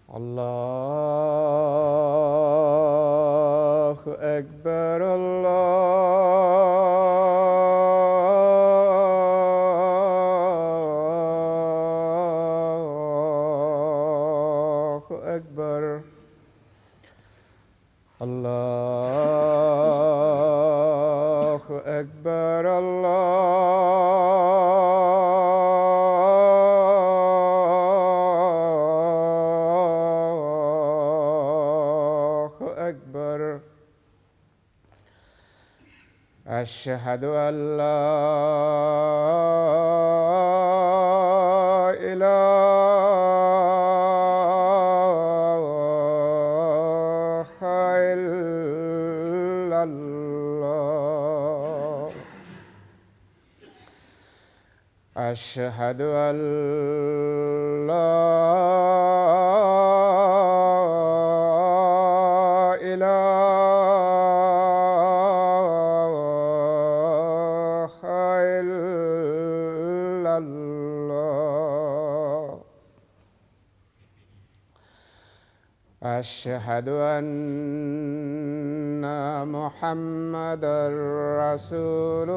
الله أكبر الله أكبر الله أكبر الله أكبر أشهد أن لا إله إلا الله أشهد أن لا إله إلا الله أشهد أن محمدًا رسول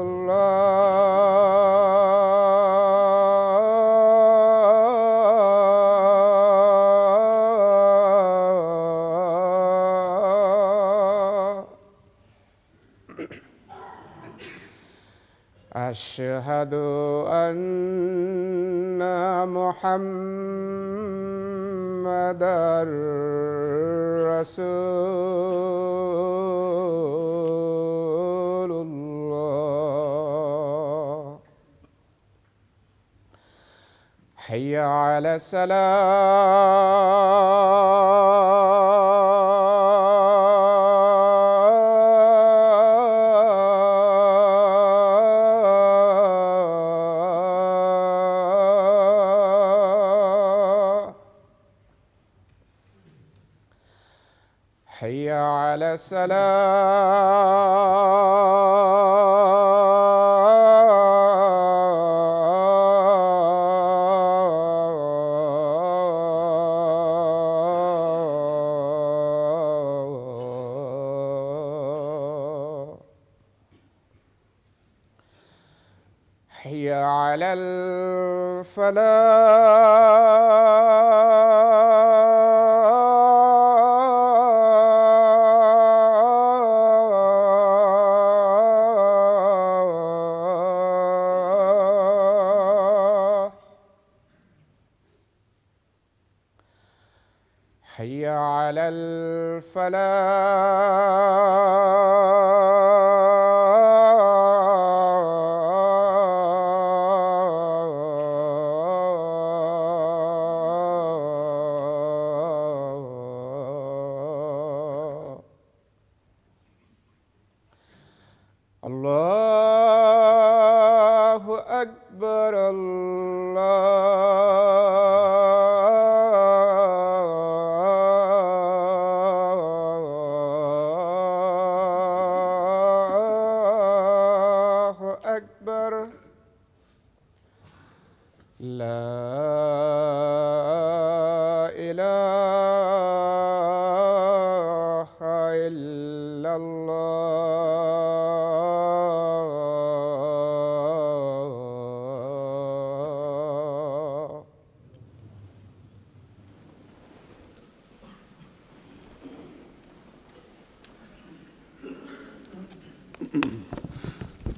الله أشهد أن محمدًا رسول الله حي على الصلاة حي على الصلاة حي على الفلاح حي على الفلاح الله أكبر الله أكبر لا إله إلا الله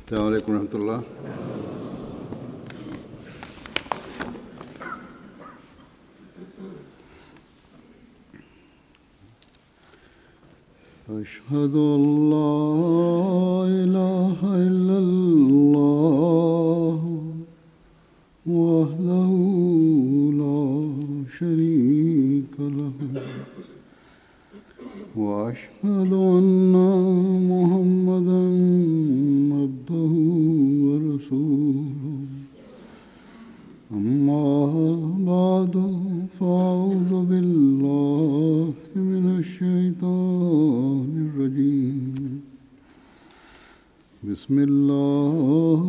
السلام عليكم ورحمة الله. أشهد أن لا إله إلا الله وحده لا شريك له وأشهد أن محمدًا عبده ورسوله أما بعد فأعوذ بالله من الشيطان الرجيم بسم الله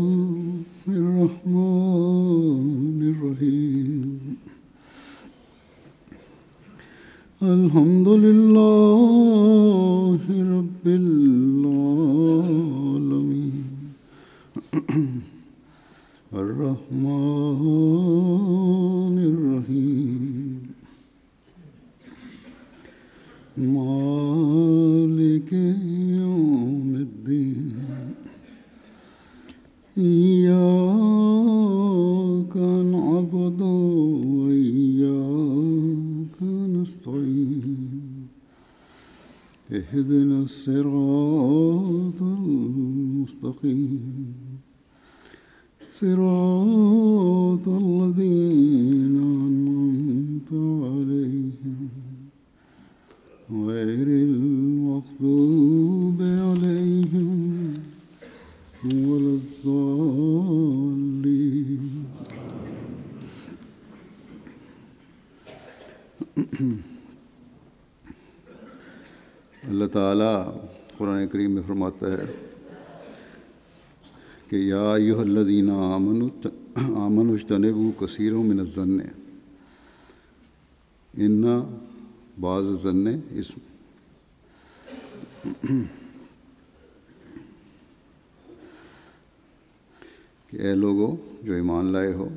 الرحمن الرحيم الحمد لله رب العالمين الرحمن الرحيم مالك يوم الدين إياك نعبد وإياك نستعين اهدنا الصراط المستقيم صراط الذين أنعمت عليهم غير المغضوب عليهم ولا الضالين. اللہ تعالیٰ قرآن کریم میں فرماتا ہے کہ یا ایھا الذین آمنوا اجتنبوا کثیرا من الظن ان بعض الظن اسم. کہ اے لوگوں جو ایمان لائے ہو،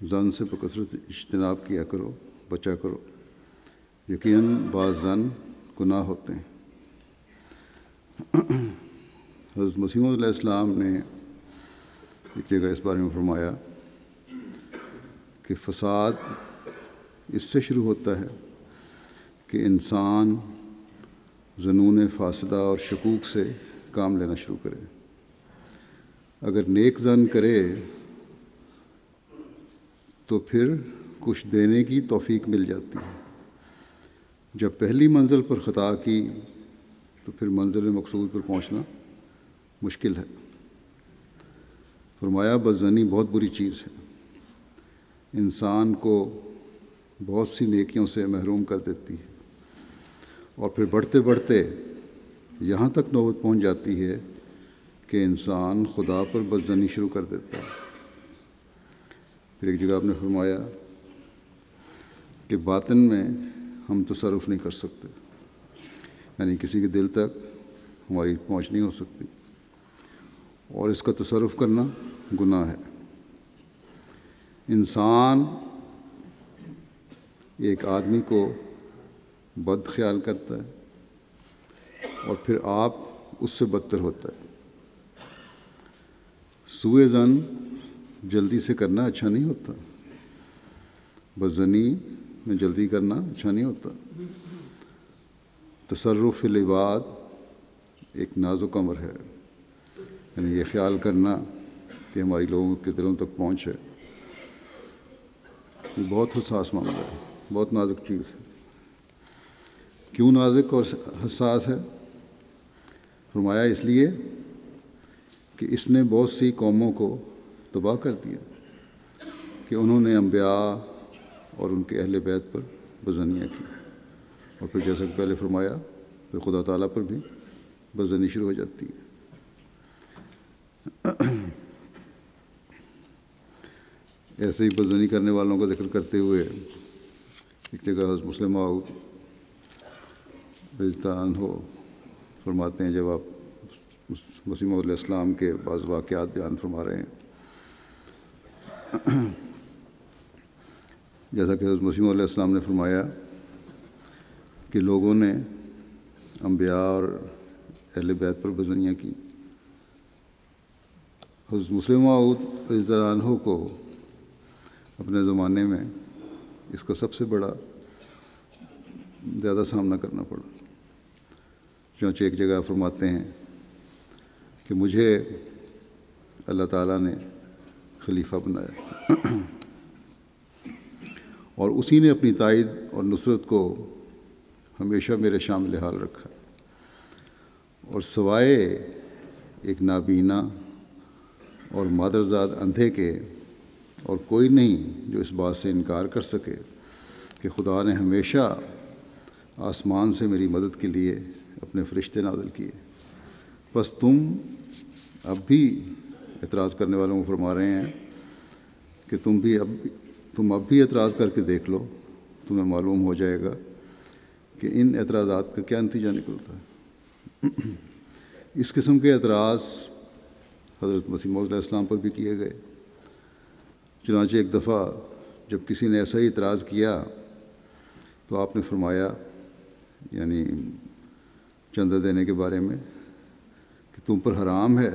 ظن سے بکثرت اجتناب کیا کرو، بچا کرو، یقیناً بعض ظن گناہ ہوتے ہیں. حضرت مسیح موعود علیہ السلام نے ایک جگہ اس بارے میں فرمایا کہ فساد اس سے شروع ہوتا ہے کہ انسان ظنون فاسدہ اور شکوک سے کام لینا شروع کرے. اگر نیک ظن کرے تو پھر کچھ دینے کی توفیق مل جاتی ہے. جب پہلی منزل پر خطا کی تو پھر منزل مقصود پر پہنچنا مشکل ہے. فرمایا بدظنی بہت بری چیز ہے، انسان کو بہت سی نیکیوں سے محروم کر دیتی ہے، اور پھر بڑھتے بڑھتے یہاں تک نوبت پہنچ جاتی ہے کہ انسان خدا پر بدظنی شروع کر دیتا ہے. پھر ایک جگہ آپ نے فرمایا کہ باطن میں ہم تصرف نہیں کر سکتے، یعنی کسی کے دل تک ہماری پہنچ نہیں ہو سکتی، اور اس کا تصرف کرنا گناہ ہے. انسان ایک آدمی کو بد خیال کرتا ہے اور پھر آپ اس سے بدتر ہوتا ہے. سوء ظن جلدی سے کرنا اچھا نہیں ہوتا، بدظنی میں جلدی کرنا اچھا نہیں ہوتا. تصرف فی العباد ایک نازک امر ہے، یعنی یہ خیال کرنا کہ ہماری لوگوں کے دلوں تک پہنچ ہے، یہ بہت حساس معاملہ ہے، بہت نازک چیز ہے. کیوں نازک اور حساس ہے؟ فرمایا اس لیے کہ اس نے بہت سی قوموں کو تباہ کر دیا کہ انہوں نے انبیاء اور ان کے اہل بیت پر بدظنیاں کی، اور پھر جیسا کہ پہلے فرمایا پھر خدا تعالیٰ پر بھی بدظنی شروع ہو جاتی ہے. ایسے ہی بدظنی کرنے والوں کا ذکر کرتے ہوئے ایک جگہ حضرت مسلم موعود رضی اللہ عنہ فرماتے ہیں، جب آپ مسیح موعود علیہ السلام کے بعض واقعات بیان فرما رہے ہیں، جیسا کہ حضرت مسیح موعود علیہ السلام نے فرمایا کہ لوگوں نے انبیاء اور اہل بیت پر بدظنیاں کی. حضرت مسلم موعود رضی اللہ عنہ کو اپنے زمانے میں اس کا سب سے بڑا زیادہ سامنا کرنا پڑا. چونچہ ایک جگہ فرماتے ہیں کہ مجھے اللہ تعالیٰ نے خلیفہ بنایا اور اسی نے اپنی تائید اور نصرت کو ہمیشہ میرے شامل حال رکھا، اور سوائے ایک نابینا اور مادرزاد اندھے کے اور کوئی نہیں جو اس بات سے انکار کر سکے کہ خدا نے ہمیشہ آسمان سے میری مدد کے لیے اپنے فرشتے نازل کیے. بس تم اب بھی اعتراض کرنے والوں کو فرما رہے ہیں کہ تم اب بھی اعتراض کر کے دیکھ لو تمہیں معلوم ہو جائے گا کہ ان اعتراضات کا کیا نتیجہ نکلتا ہے۔ اس قسم کے اعتراض حضرت مسیح موعود علیہ السلام پر بھی کیے گئے۔ چنانچہ ایک دفعہ جب کسی نے ایسا ہی اعتراض کیا تو آپ نے فرمایا، یعنی چندہ دینے کے بارے میں، کہ تم پر حرام ہے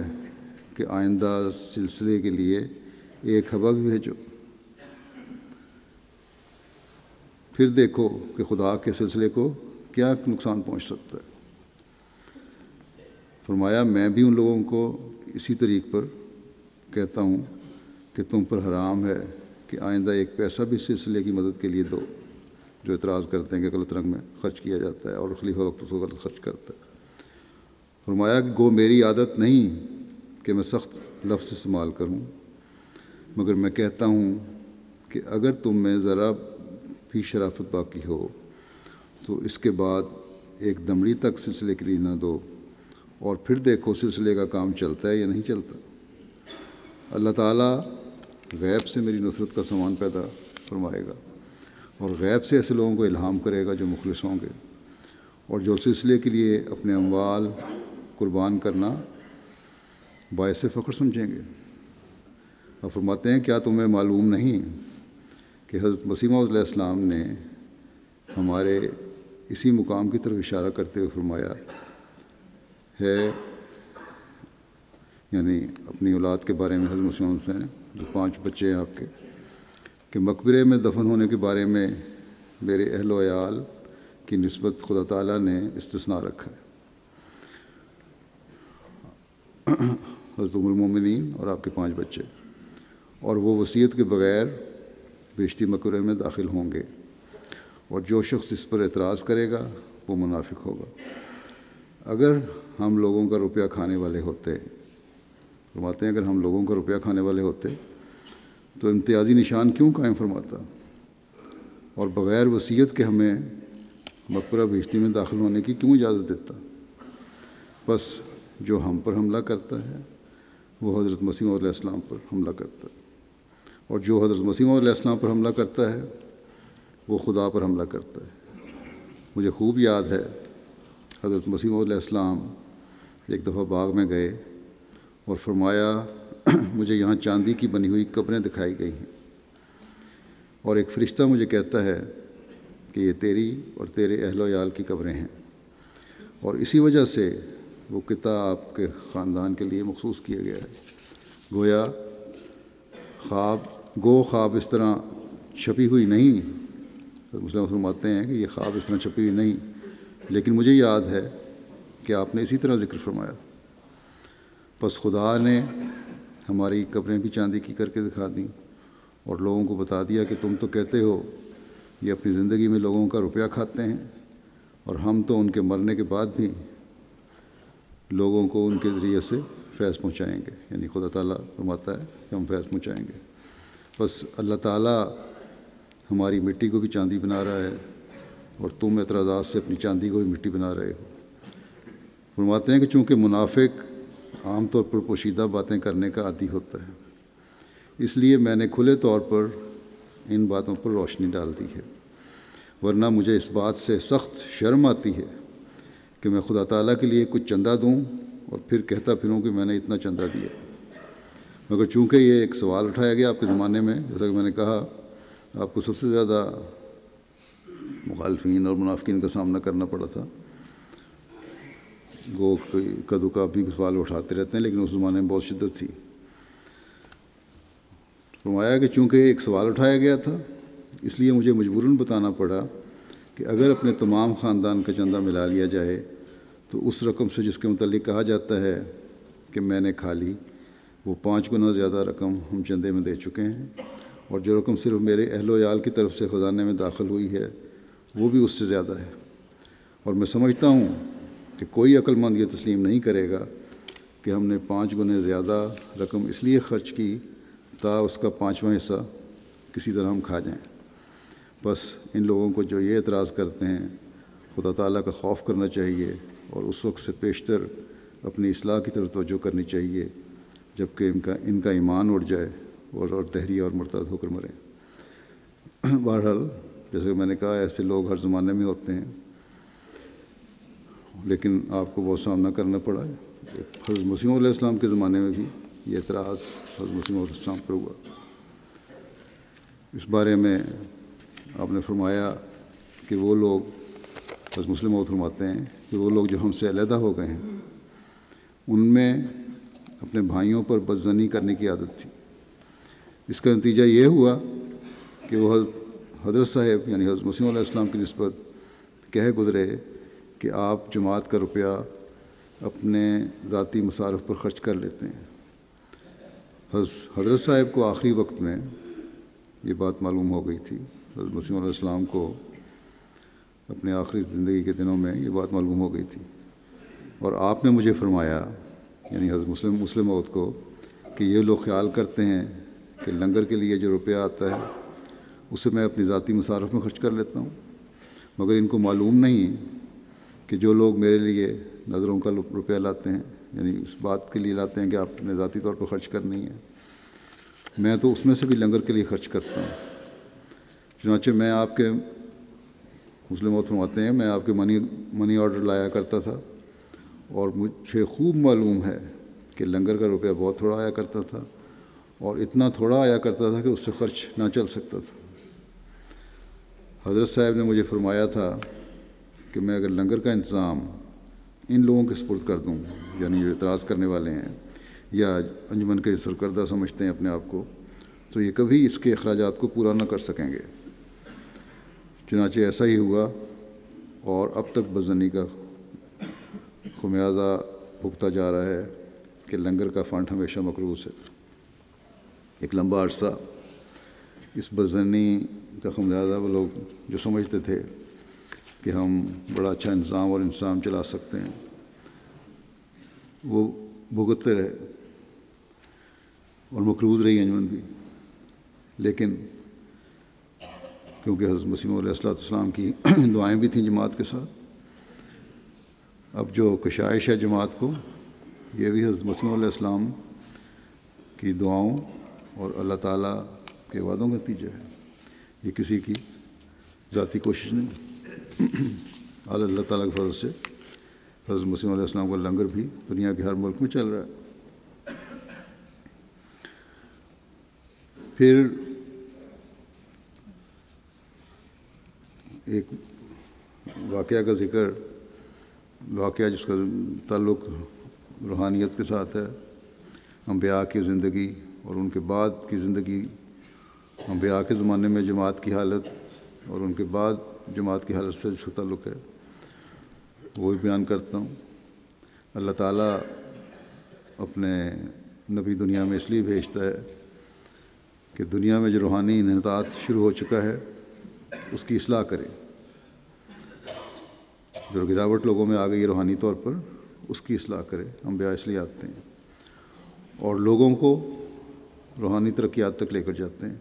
کہ آئندہ سلسلے کے لیے ایک حبہ بھی بھیجو، پھر دیکھو کہ خدا کے سلسلے کو کیا نقصان پہنچ سکتا ہے۔ فرمایا میں بھی ان لوگوں کو اسی طریق پر کہتا ہوں کہ تم پر حرام ہے کہ آئندہ ایک پیسہ بھی سلسلے کی مدد کے لیے دو، جو اعتراض کرتے ہیں کہ غلط رنگ میں خرچ کیا جاتا ہے اور خلیفہ وقت اس کو غلط خرچ کرتا ہے۔ فرمایا کہ گو میری عادت نہیں کہ میں سخت لفظ استعمال کروں، مگر میں کہتا ہوں کہ اگر تم میں ذرا بھی شرافت باقی ہو تو اس کے بعد ایک دمڑی تک سلسلے کے لیے نہ دو، اور پھر دیکھو سلسلے کا کام چلتا ہے یا نہیں چلتا۔ اللہ تعالیٰ غیب سے میری نصرت کا سامان پیدا فرمائے گا، اور غیب سے ایسے لوگوں کو الہام کرے گا جو مخلص ہوں گے اور جو سلسلے کے لیے اپنے اموال قربان کرنا باعث فخر سمجھیں گے۔ اور فرماتے ہیں کیا تمہیں معلوم نہیں کہ حضرت مسیح موعود علیہ السلام نے ہمارے اسی مقام کی طرف اشارہ کرتے ہوئے فرمایا ہے، یعنی اپنی اولاد کے بارے میں، حضرت مسیح موعود سے جو 5 بچے ہیں آپ کے، کہ مقبرے میں دفن ہونے کے بارے میں میرے اہل و عیال کی نسبت خدا تعالیٰ نے استثناء رکھا ہے۔ حضرت ام المومنین اور آپ کے 5 بچے، اور وہ وصیت کے بغیر بیشتی مقبرے میں داخل ہوں گے، اور جو شخص اس پر اعتراض کرے گا وہ منافق ہوگا۔ اگر ہم لوگوں کا روپیہ کھانے والے ہوتے، فرماتے ہیں اگر ہم لوگوں کا روپیہ کھانے والے ہوتے تو امتیازی نشان کیوں قائم فرماتا اور بغیر وصیت کے ہمیں مقبرہ بیشتی میں داخل ہونے کی کیوں اجازت دیتا؟ بس جو ہم پر حملہ کرتا ہے وہ حضرت مسیح موعود علیہ السلام پر حملہ کرتا ہے، اور جو حضرت مسیح موعود علیہ السلام پر حملہ کرتا ہے وہ خدا پر حملہ کرتا ہے۔ مجھے خوب یاد ہے حضرت مسیح موعود علیہ السلام ایک دفعہ باغ میں گئے اور فرمایا مجھے یہاں چاندی کی بنی ہوئی قبریں دکھائی گئی ہیں، اور ایک فرشتہ مجھے کہتا ہے کہ یہ تیری اور تیرے اہل و عیال کی قبریں ہیں، اور اسی وجہ سے وہ قطعہ آپ کے خاندان کے لیے مخصوص کیا گیا ہے۔ گویا خواب اس طرح چھپی ہوئی نہیں، مسلم فرماتے ہیں کہ یہ خواب اس طرح چھپی ہوئی نہیں، لیکن مجھے یاد ہے کہ آپ نے اسی طرح ذکر فرمایا۔ بس خدا نے ہماری قبریں بھی چاندی کی کر کے دکھا دیں اور لوگوں کو بتا دیا کہ تم تو کہتے ہو یہ اپنی زندگی میں لوگوں کا روپیہ کھاتے ہیں، اور ہم تو ان کے مرنے کے بعد بھی لوگوں کو ان کے ذریعے سے فیض پہنچائیں گے، یعنی خدا تعالیٰ فرماتا ہے کہ ہم فیض پہنچائیں گے۔ بس اللہ تعالیٰ ہماری مٹی کو بھی چاندی بنا رہا ہے، اور تم اعتراضات سے اپنی چاندی کو بھی مٹی بنا رہے ہو۔ فرماتے ہیں کہ چونکہ منافق عام طور پر پوشیدہ باتیں کرنے کا عادی ہوتا ہے، اس لیے میں نے کھلے طور پر ان باتوں پر روشنی ڈال دی ہے، ورنہ مجھے اس بات سے سخت شرم آتی ہے کہ میں خدا تعالیٰ کے لیے کچھ چندہ دوں اور پھر کہتا پھروں کہ میں نے اتنا چندہ دیا۔ مگر چونکہ یہ ایک سوال اٹھایا گیا آپ کے زمانے میں، جیسا کہ میں نے کہا آپ کو سب سے زیادہ مخالفین اور منافقین کا سامنا کرنا پڑا تھا، گو کدو کا بھی سوال اٹھاتے رہتے ہیں، لیکن اس زمانے میں بہت شدت تھی۔ فرمایا کہ چونکہ ایک سوال اٹھایا گیا تھا اس لیے مجھے مجبوراً بتانا پڑا کہ اگر اپنے تمام خاندان کا چندہ ملا لیا جائے تو اس رقم سے جس کے متعلق کہا جاتا ہے کہ میں نے کھا لی، وہ 5 گنا زیادہ رقم ہم چندے میں دے چکے ہیں، اور جو رقم صرف میرے اہل و عیال کی طرف سے خزانے میں داخل ہوئی ہے وہ بھی اس سے زیادہ ہے۔ اور میں سمجھتا ہوں کہ کوئی عقل مند یہ تسلیم نہیں کرے گا کہ ہم نے 5 گنے زیادہ رقم اس لیے خرچ کی تا اس کا 5واں حصہ کسی طرح ہم کھا جائیں۔ بس ان لوگوں کو جو یہ اعتراض کرتے ہیں خدا تعالیٰ کا خوف کرنا چاہیے، اور اس وقت سے پیشتر اپنی اصلاح کی طرف توجہ کرنی چاہیے جب کہ ان کا ایمان اڑ جائے اور دہریہ اور مرتد ہو کر مریں۔ بہرحال جیسے کہ میں نے کہا ایسے لوگ ہر زمانے میں ہوتے ہیں، لیکن آپ کو بہت سامنا کرنا پڑا ہے۔ حضرت مسیح علیہ السلام کے زمانے میں بھی یہ اعتراض حضرت مسیح علیہ السلام پر ہوا۔ اس بارے میں آپ نے فرمایا کہ وہ لوگ، حضرت مسلم موعود فرماتے ہیں کہ وہ لوگ جو ہم سے علیحدہ ہو گئے ہیں ان میں اپنے بھائیوں پر بدظنی کرنے کی عادت تھی۔ اس کا نتیجہ یہ ہوا کہ وہ حضرت صاحب یعنی حضرت مسیح علیہ السلام کی نسبت کہہ گزرے کہ آپ جماعت کا روپیہ اپنے ذاتی مصارف پر خرچ کر لیتے ہیں۔ حضرت صاحب کو آخری وقت میں یہ بات معلوم ہو گئی تھی، حضرت مسیح علیہ السلام کو اپنے آخری زندگی کے دنوں میں یہ بات معلوم ہو گئی تھی، اور آپ نے مجھے فرمایا یعنی حضرت مسلم موعود کو کہ یہ لوگ خیال کرتے ہیں کہ لنگر کے لیے جو روپیہ آتا ہے اسے میں اپنی ذاتی مصارف میں خرچ کر لیتا ہوں، مگر ان کو معلوم نہیں کہ جو لوگ میرے لیے نظروں کا روپیہ لاتے ہیں، یعنی اس بات کے لیے لاتے ہیں کہ آپ نے ذاتی طور پر خرچ کرنی ہے، میں تو اس میں سے بھی لنگر کے لیے خرچ کرتا ہوں۔ چنانچہ میں آپ کے مسلم موعود فرماتے ہیں میں آپ کے منی آرڈر لایا کرتا تھا، اور مجھے خوب معلوم ہے کہ لنگر کا روپیہ بہت تھوڑا آیا کرتا تھا، اور اتنا تھوڑا آیا کرتا تھا کہ اس سے خرچ نہ چل سکتا تھا۔ حضرت صاحب نے مجھے فرمایا تھا کہ میں اگر لنگر کا انتظام ان لوگوں کے سپرد کر دوں، یعنی جو اعتراض کرنے والے ہیں یا انجمن کے سرکردہ سمجھتے ہیں اپنے آپ کو، تو یہ کبھی اس کے اخراجات کو پورا نہ کر سکیں گے۔ چنانچہ ایسا ہی ہوا، اور اب تک بدظنی کا خمیازہ بھگتا جا رہا ہے کہ لنگر کا فنڈ ہمیشہ مقروض ہے۔ ایک لمبا عرصہ اس بدظنی کا خمیازہ وہ لوگ جو سمجھتے تھے کہ ہم بڑا اچھا انتظام اور انتظام چلا سکتے ہیں، وہ بھگتتے رہے اور مقروض رہی انجمن بھی۔ لیکن کیونکہ حضرت مسیح علیہ السلام کی دعائیں بھی تھیں جماعت کے ساتھ، اب جو کشائش ہے جماعت کو، یہ بھی حضرت مسیح علیہ السلام کی دعاؤں اور اللہ تعالیٰ کے وعدوں کا نتیجہ ہے، یہ کسی کی ذاتی کوشش نہیں۔ اللہ تعالیٰ کے فضل سے حضرت مسیح علیہ السلام کا لنگر بھی دنیا کے ہر ملک میں چل رہا ہے۔ پھر ایک واقعہ کا ذکر، واقعہ جس کا تعلق روحانیت کے ساتھ ہے، انبیاء کی زندگی اور ان کے بعد کی زندگی، انبیاء کے زمانے میں جماعت کی حالت اور ان کے بعد جماعت کی حالت سے جس کا تعلق ہے وہ بھی بیان کرتا ہوں۔ اللہ تعالیٰ اپنے نبی دنیا میں اس لیے بھیجتا ہے کہ دنیا میں جو روحانی انحطاط شروع ہو چکا ہے اس کی اصلاح کرے۔ جو گراوٹ لوگوں میں آ گئی ہے روحانی طور پر، اس کی اصلاح کرے۔ انبیاء اس لیے آتے ہیں اور لوگوں کو روحانی ترقیات تک لے کر جاتے ہیں۔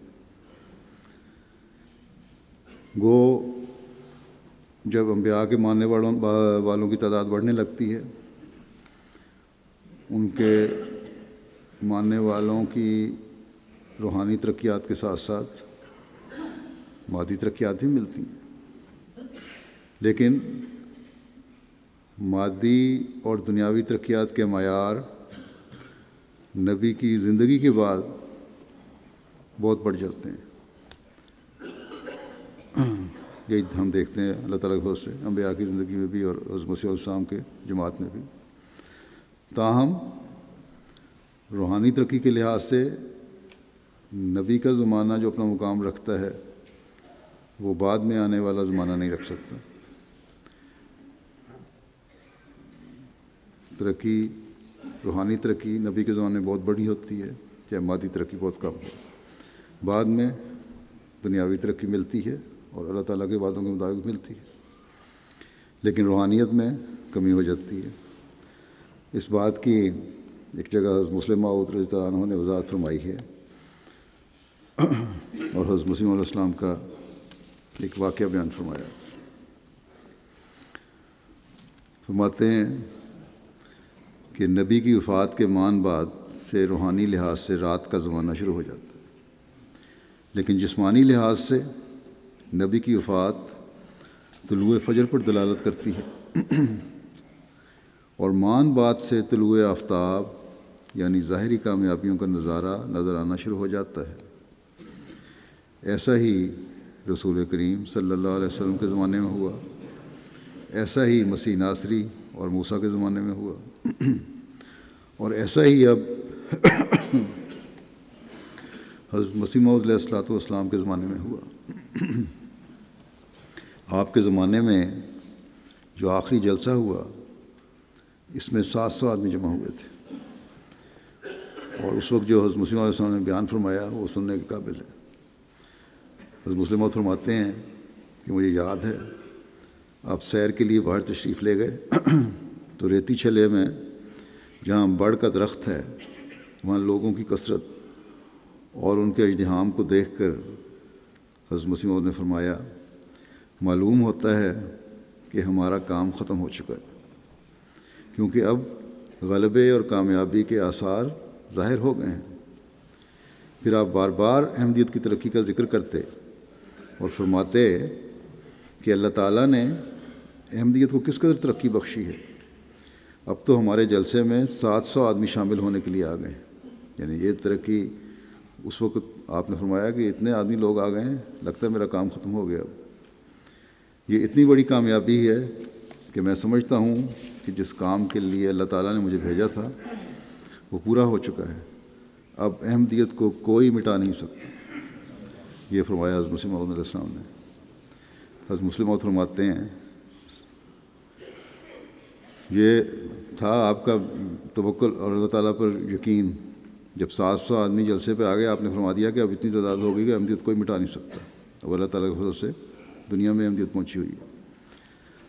گو جب انبیاء کے ماننے والوں کی تعداد بڑھنے لگتی ہے، ان کے ماننے والوں کی روحانی ترقیات کے ساتھ ساتھ مادی ترقیات بھی ملتی ہیں، لیکن مادی اور دنیاوی ترقیات کے معیار نبی کی زندگی کے بعد بہت بڑھ جاتے ہیں۔ یہی ہم دیکھتے ہیں اللہ تعالیٰ کے فضل سے انبیاء کی زندگی میں بھی اور حضرت مسیح علیہ السلام کے جماعت میں بھی۔ تاہم روحانی ترقی کے لحاظ سے نبی کا زمانہ جو اپنا مقام رکھتا ہے وہ بعد میں آنے والا زمانہ نہیں رکھ سکتا۔ ترقی، روحانی ترقی نبی کے زمانے میں بہت بڑی ہوتی ہے، چاہے مادی ترقی بہت کم ہو۔ بعد میں دنیاوی ترقی ملتی ہے اور اللہ تعالیٰ کے وعدوں کے مطابق ملتی ہے، لیکن روحانیت میں کمی ہو جاتی ہے۔ اس بات کی ایک جگہ حضرت مسلم موعود رضی اللہ عنہ نے وضاحت فرمائی ہے، اور حضرت مسیح علیہ السلام کا ایک واقعہ بیان فرمایا۔ فرماتے ہیں کہ نبی کی وفات کے مان بعد سے روحانی لحاظ سے رات کا زمانہ شروع ہو جاتا ہے، لیکن جسمانی لحاظ سے نبی کی وفات طلوع فجر پر دلالت کرتی ہے اور مان بعد سے طلوع آفتاب یعنی ظاہری کامیابیوں کا نظارہ نظر آنا شروع ہو جاتا ہے۔ ایسا ہی رسول کریم صلی اللہ علیہ وسلم کے زمانے میں ہوا، ایسا ہی مسیح ناصری اور موسیٰ کے زمانے میں ہوا، اور ایسا ہی اب حضرت مسیح موعود علیہ الصلوۃ والسلام کے زمانے میں ہوا۔ آپ کے زمانے میں جو آخری جلسہ ہوا اس میں 700 آدمی جمع ہوئے تھے، اور اس وقت جو حضرت مسیح علیہ السلام نے بیان فرمایا وہ سننے کے قابل ہے۔ حضرت مسلم موعود فرماتے ہیں کہ مجھے یاد ہے آپ سیر کے لیے باہر تشریف لے گئے تو ریتی چھلے میں جہاں بڑ کا درخت ہے وہاں لوگوں کی کثرت اور ان کے ازدحام کو دیکھ کر حضرت مسیح موعود نے فرمایا، معلوم ہوتا ہے کہ ہمارا کام ختم ہو چکا ہے، کیونکہ اب غلبے اور کامیابی کے آثار ظاہر ہو گئے ہیں۔ پھر آپ بار بار احمدیت کی ترقی کا ذکر کرتے اور فرماتے کہ اللہ تعالیٰ نے احمدیت کو کس قدر ترقی بخشی ہے، اب تو ہمارے جلسے میں 700 آدمی شامل ہونے کے لیے آ گئے ہیں۔ یعنی یہ ترقی اس وقت آپ نے فرمایا کہ اتنے آدمی لوگ آ گئے ہیں، لگتا ہے میرا کام ختم ہو گیا۔ اب یہ اتنی بڑی کامیابی ہے کہ میں سمجھتا ہوں کہ جس کام کے لیے اللہ تعالیٰ نے مجھے بھیجا تھا وہ پورا ہو چکا ہے، اب احمدیت کو کوئی مٹا نہیں سکتا۔ یہ فرمایا حضرت مسیح موعود علیہ السلام نے۔ حضرت مسلم موعود فرماتے ہیں یہ تھا آپ کا توکل اور اللہ تعالیٰ پر یقین۔ جب 700 آدمی جلسے پہ آ گئے آپ نے فرما دیا کہ اب اتنی تعداد ہو گئی کہ احمدیت کوئی مٹا نہیں سکتا، اب اللہ تعالیٰ کے فضل سے دنیا میں احمدیت پہنچی ہوئی ہے۔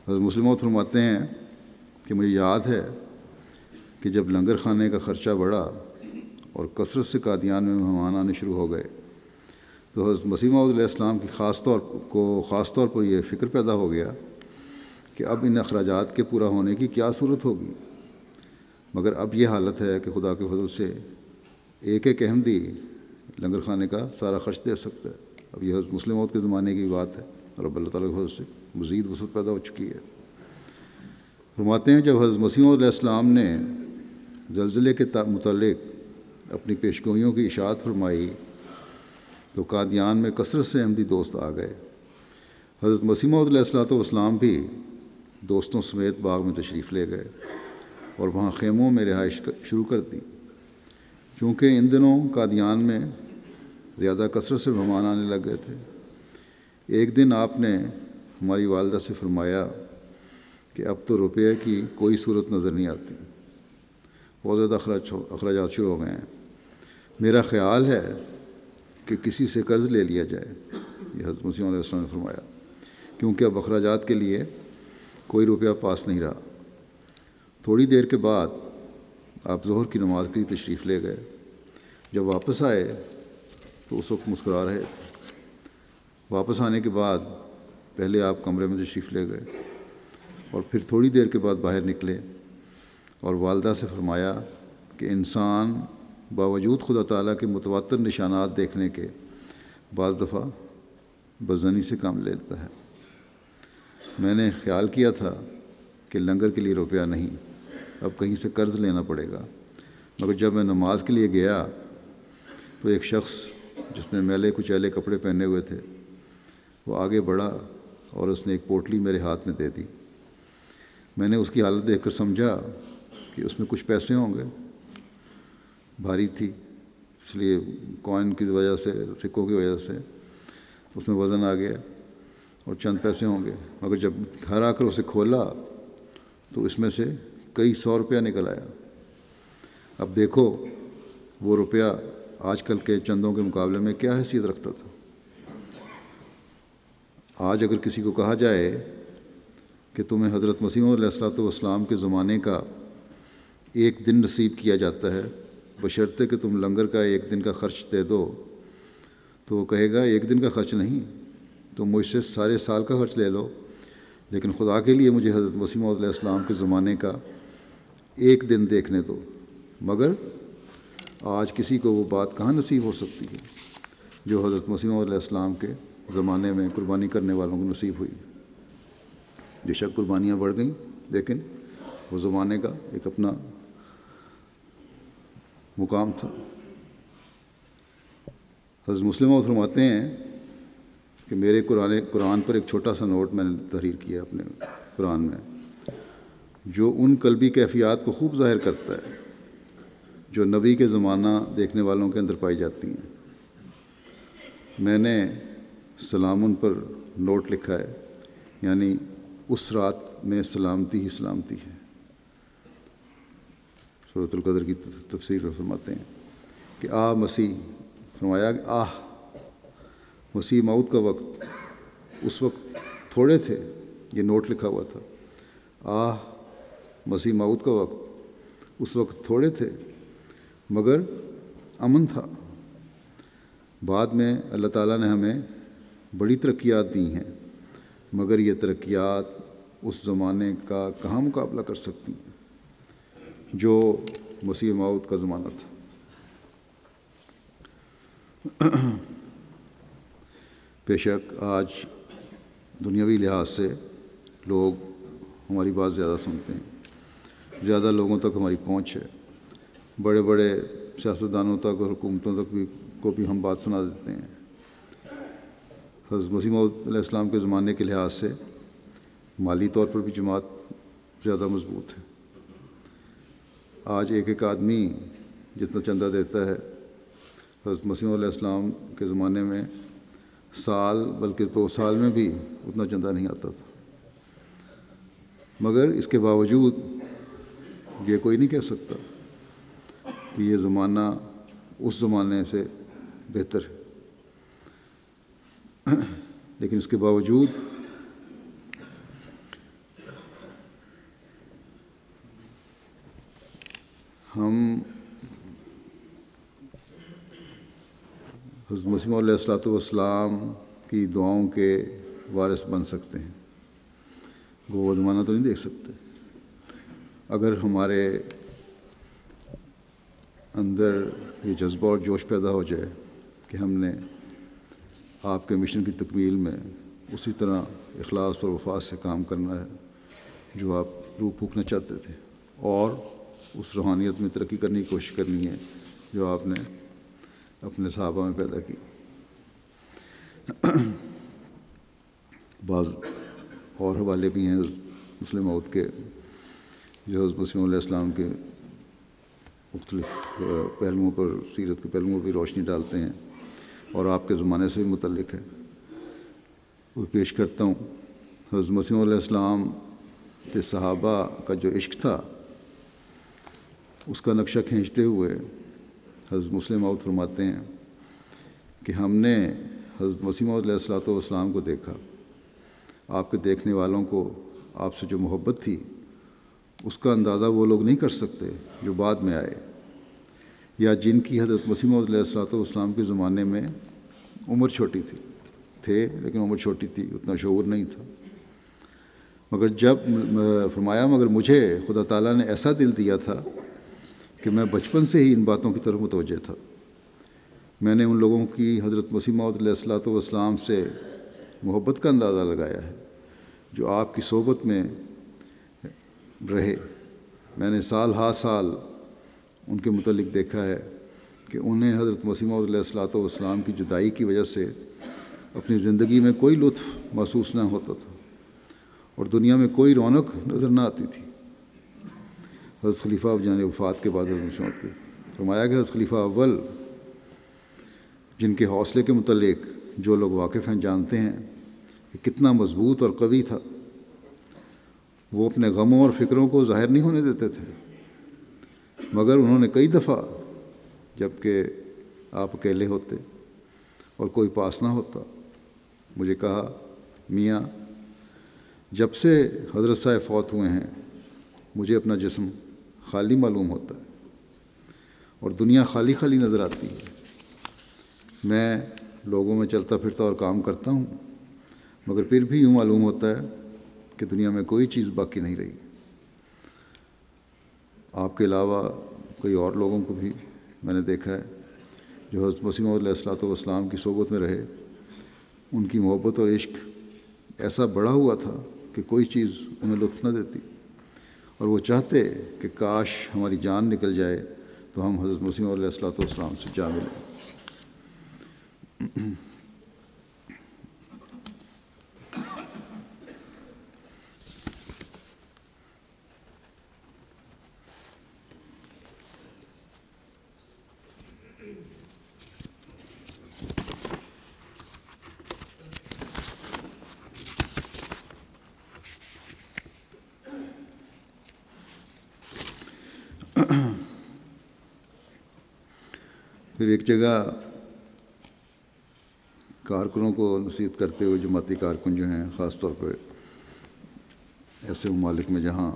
حضرت مسلم موعود فرماتے ہیں کہ مجھے یاد ہے کہ جب لنگر خانے کا خرچہ بڑھا اور کثرت سے قادیان میں مہمان آنے شروع ہو گئے تو حضرت مسیح موعود علیہ السلام کی خاص طور پر یہ فکر پیدا ہو گیا کہ اب ان اخراجات کے پورا ہونے کی کیا صورت ہوگی، مگر اب یہ حالت ہے کہ خدا کے فضل سے ایک ایک احمدی لنگر خانے کا سارا خرچ دے سکتا ہے۔ اب یہ حضرت مسلم موعود کے زمانے کی بات ہے اور اب اللہ تعالیٰ کے فضل سے مزید وسعت پیدا ہو چکی ہے۔ فرماتے ہیں جب حضرت مسیح موعود علیہ السلام نے زلزلے کے متعلق اپنی پیشگوئیوں کی اشاعت فرمائی تو قادیان میں کثرت سے احمدی دوست آ گئے۔ حضرت مسیح موعود علیہ الصلوۃ والسلام بھی دوستوں سمیت باغ میں تشریف لے گئے اور وہاں خیموں میں رہائش شروع کر دی۔ چونکہ ان دنوں قادیان میں زیادہ کثرت سے مہمان آنے لگ گئے تھے، ایک دن آپ نے ہماری والدہ سے فرمایا کہ اب تو روپے کی کوئی صورت نظر نہیں آتی، بہت زیادہ اخراجات شروع ہو گئے ہیں، میرا خیال ہے کہ کسی سے قرض لے لیا جائے۔ یہ حضرت مسیح علیہ السلام نے فرمایا، کیونکہ اب اخراجات کے لیے کوئی روپیہ پاس نہیں رہا۔ تھوڑی دیر کے بعد آپ ظہر کی نماز کے لیے تشریف لے گئے۔ جب واپس آئے تو اس وقت مسکرا رہے تھے۔ واپس آنے کے بعد پہلے آپ کمرے میں تشریف لے گئے اور پھر تھوڑی دیر کے بعد باہر نکلے اور والدہ سے فرمایا کہ انسان باوجود خدا تعالیٰ کے متواتر نشانات دیکھنے کے بعض دفعہ بزنی سے کام لے لیتا ہے۔ میں نے خیال کیا تھا کہ لنگر کے لیے روپیہ نہیں، اب کہیں سے قرض لینا پڑے گا، مگر جب میں نماز کے لیے گیا تو ایک شخص جس نے میلے کچیلے کپڑے پہنے ہوئے تھے وہ آگے بڑھا اور اس نے ایک پوٹلی میرے ہاتھ میں دے دی۔ میں نے اس کی حالت دیکھ کر سمجھا کہ اس میں کچھ پیسے ہوں گے، بھاری تھی اس لیے کوائن کی وجہ سے، سکوں کی وجہ سے اس میں وزن آ گیا اور چند پیسے ہوں گے، مگر جب گھر آ کر اسے کھولا تو اس میں سے کئی 100 روپیہ نکل آیا۔ اب دیکھو وہ روپیہ آج کل کے چندوں کے مقابلے میں کیا حیثیت رکھتا تھا۔ آج اگر کسی کو کہا جائے کہ تمہیں حضرت مسیح علیہ الصلوۃ والسلام کے زمانے کا ایک دن نصیب کیا جاتا ہے بشرطے کہ تم لنگر کا ایک دن کا خرچ دے دو، تو وہ کہے گا ایک دن کا خرچ نہیں، تم مجھ سے سارے سال کا خرچ لے لو، لیکن خدا کے لیے مجھے حضرت مسیح علیہ السلام کے زمانے کا ایک دن دیکھنے دو۔ مگر آج کسی کو وہ بات کہاں نصیب ہو سکتی ہے جو حضرت مسیح علیہ السلام کے زمانے میں قربانی کرنے والوں کو نصیب ہوئی۔ بے شک قربانیاں بڑھ گئیں، لیکن وہ زمانے کا ایک اپنا مقام تھا۔ حضرت مسلم فرماتے ہیں کہ میرے قرآن پر ایک چھوٹا سا نوٹ میں نے تحریر کیا اپنے قرآن میں، جو ان قلبی کیفیات کو خوب ظاہر کرتا ہے جو نبی کے زمانہ دیکھنے والوں کے اندر پائی جاتی ہیں۔ میں نے سلام ان پر نوٹ لکھا ہے، یعنی اس رات میں سلامتی ہی سلامتی ہے۔ سورۃ القدر کی تفسیر میں فرماتے ہیں کہ مسیح، فرمایا کہ مسیح موت کا وقت، اس وقت تھوڑے تھے، یہ نوٹ لکھا ہوا تھا، مسیح موت کا وقت، اس وقت تھوڑے تھے مگر امن تھا۔ بعد میں اللہ تعالیٰ نے ہمیں بڑی ترقیات دی ہیں، مگر یہ ترقیات اس زمانے کا کہاں مقابلہ کر سکتی ہیں جو مسیح موعود کا زمانہ تھا۔ بے شک آج دنیاوی لحاظ سے لوگ ہماری بات زیادہ سنتے ہیں، زیادہ لوگوں تک ہماری پہنچ ہے، بڑے بڑے سیاستدانوں تک اور حکومتوں تک کو بھی ہم بات سنا دیتے ہیں۔ حضرت مسیح موعود علیہ السلام کے زمانے کے لحاظ سے مالی طور پر بھی جماعت زیادہ مضبوط ہے۔ آج ایک ایک آدمی جتنا چندہ دیتا ہے، حضرت مسیح علیہ السلام کے زمانے میں سال بلکہ 2 سال میں بھی اتنا چندہ نہیں آتا تھا، مگر اس کے باوجود یہ کوئی نہیں کہہ سکتا کہ یہ زمانہ اس زمانے سے بہتر ہے۔ لیکن اس کے باوجود ہم حضرت مسیح علیہ والسلام کی دعاؤں کے وارث بن سکتے ہیں، وہ زمانہ تو نہیں دیکھ سکتے۔ اگر ہمارے اندر یہ جذبہ اور جوش پیدا ہو جائے کہ ہم نے آپ کے مشن کی تکمیل میں اسی طرح اخلاص اور وفا سے کام کرنا ہے جو آپ روح پھونکنا چاہتے تھے، اور اس روحانیت میں ترقی کرنے کی کوشش کرنی ہے جو آپ نے اپنے صحابہ میں پیدا کی۔ بعض اور حوالے بھی ہیں مسلم موعود کے جو حضرت مسیح علیہ السلام کے مختلف پہلوؤں پر، سیرت کے پہلوؤں پر بھی روشنی ڈالتے ہیں اور آپ کے زمانے سے بھی متعلق ہے، وہ پیش کرتا ہوں۔ حضرت مسیح علیہ السلام کے صحابہ کا جو عشق تھا اس کا نقشہ کھینچتے ہوئے حضرت مسلم موعود فرماتے ہیں کہ ہم نے حضرت مسیح موعود علیہ السلام کو دیکھا، آپ کے دیکھنے والوں کو آپ سے جو محبت تھی اس کا اندازہ وہ لوگ نہیں کر سکتے جو بعد میں آئے، یا جن کی حضرت مسیح موعود علیہ السلام کے زمانے میں عمر چھوٹی تھے لیکن عمر چھوٹی تھی، اتنا شعور نہیں تھا، مگر جب فرمایا مگر مجھے خدا تعالیٰ نے ایسا دل دیا تھا کہ میں بچپن سے ہی ان باتوں کی طرف متوجہ تھا۔ میں نے ان لوگوں کی حضرت مسیح موعود علیہ السلام سے محبت کا اندازہ لگایا ہے جو آپ کی صحبت میں رہے۔ میں نے سال ہا سال ان کے متعلق دیکھا ہے کہ انہیں حضرت مسیح موعود علیہ السلام کی جدائی کی وجہ سے اپنی زندگی میں کوئی لطف محسوس نہ ہوتا تھا اور دنیا میں کوئی رونق نظر نہ آتی تھی۔ حضرت خلیفہ جان وفات کے بعد حضرت مسیح موعود کے فرمایا کہ حضرت خلیفہ اول جن کے حوصلے کے متعلق جو لوگ واقف ہیں جانتے ہیں کہ کتنا مضبوط اور قوی تھا، وہ اپنے غموں اور فکروں کو ظاہر نہیں ہونے دیتے تھے، مگر انہوں نے کئی دفعہ جب کہ آپ اکیلے ہوتے اور کوئی پاس نہ ہوتا مجھے کہا، میاں جب سے حضرت صاحب فوت ہوئے ہیں مجھے اپنا جسم خالی معلوم ہوتا ہے اور دنیا خالی خالی نظر آتی ہے۔ میں لوگوں میں چلتا پھرتا اور کام کرتا ہوں مگر پھر بھی یوں معلوم ہوتا ہے کہ دنیا میں کوئی چیز باقی نہیں رہی۔ آپ کے علاوہ کئی اور لوگوں کو بھی میں نے دیکھا ہے جو حضرت مسیح موعود علیہ السلام کی صحبت میں رہے ان کی محبت اور عشق ایسا بڑا ہوا تھا کہ کوئی چیز انہیں لطف نہ دیتی، اور وہ چاہتے کہ کاش ہماری جان نکل جائے تو ہم حضرت مسیح علیہ الصلوۃ والسلام سے جا ملیں۔ پھر ایک جگہ کارکنوں کو نصیحت کرتے ہوئے، جماعتی کارکن جو ہیں خاص طور پہ ایسے ممالک میں جہاں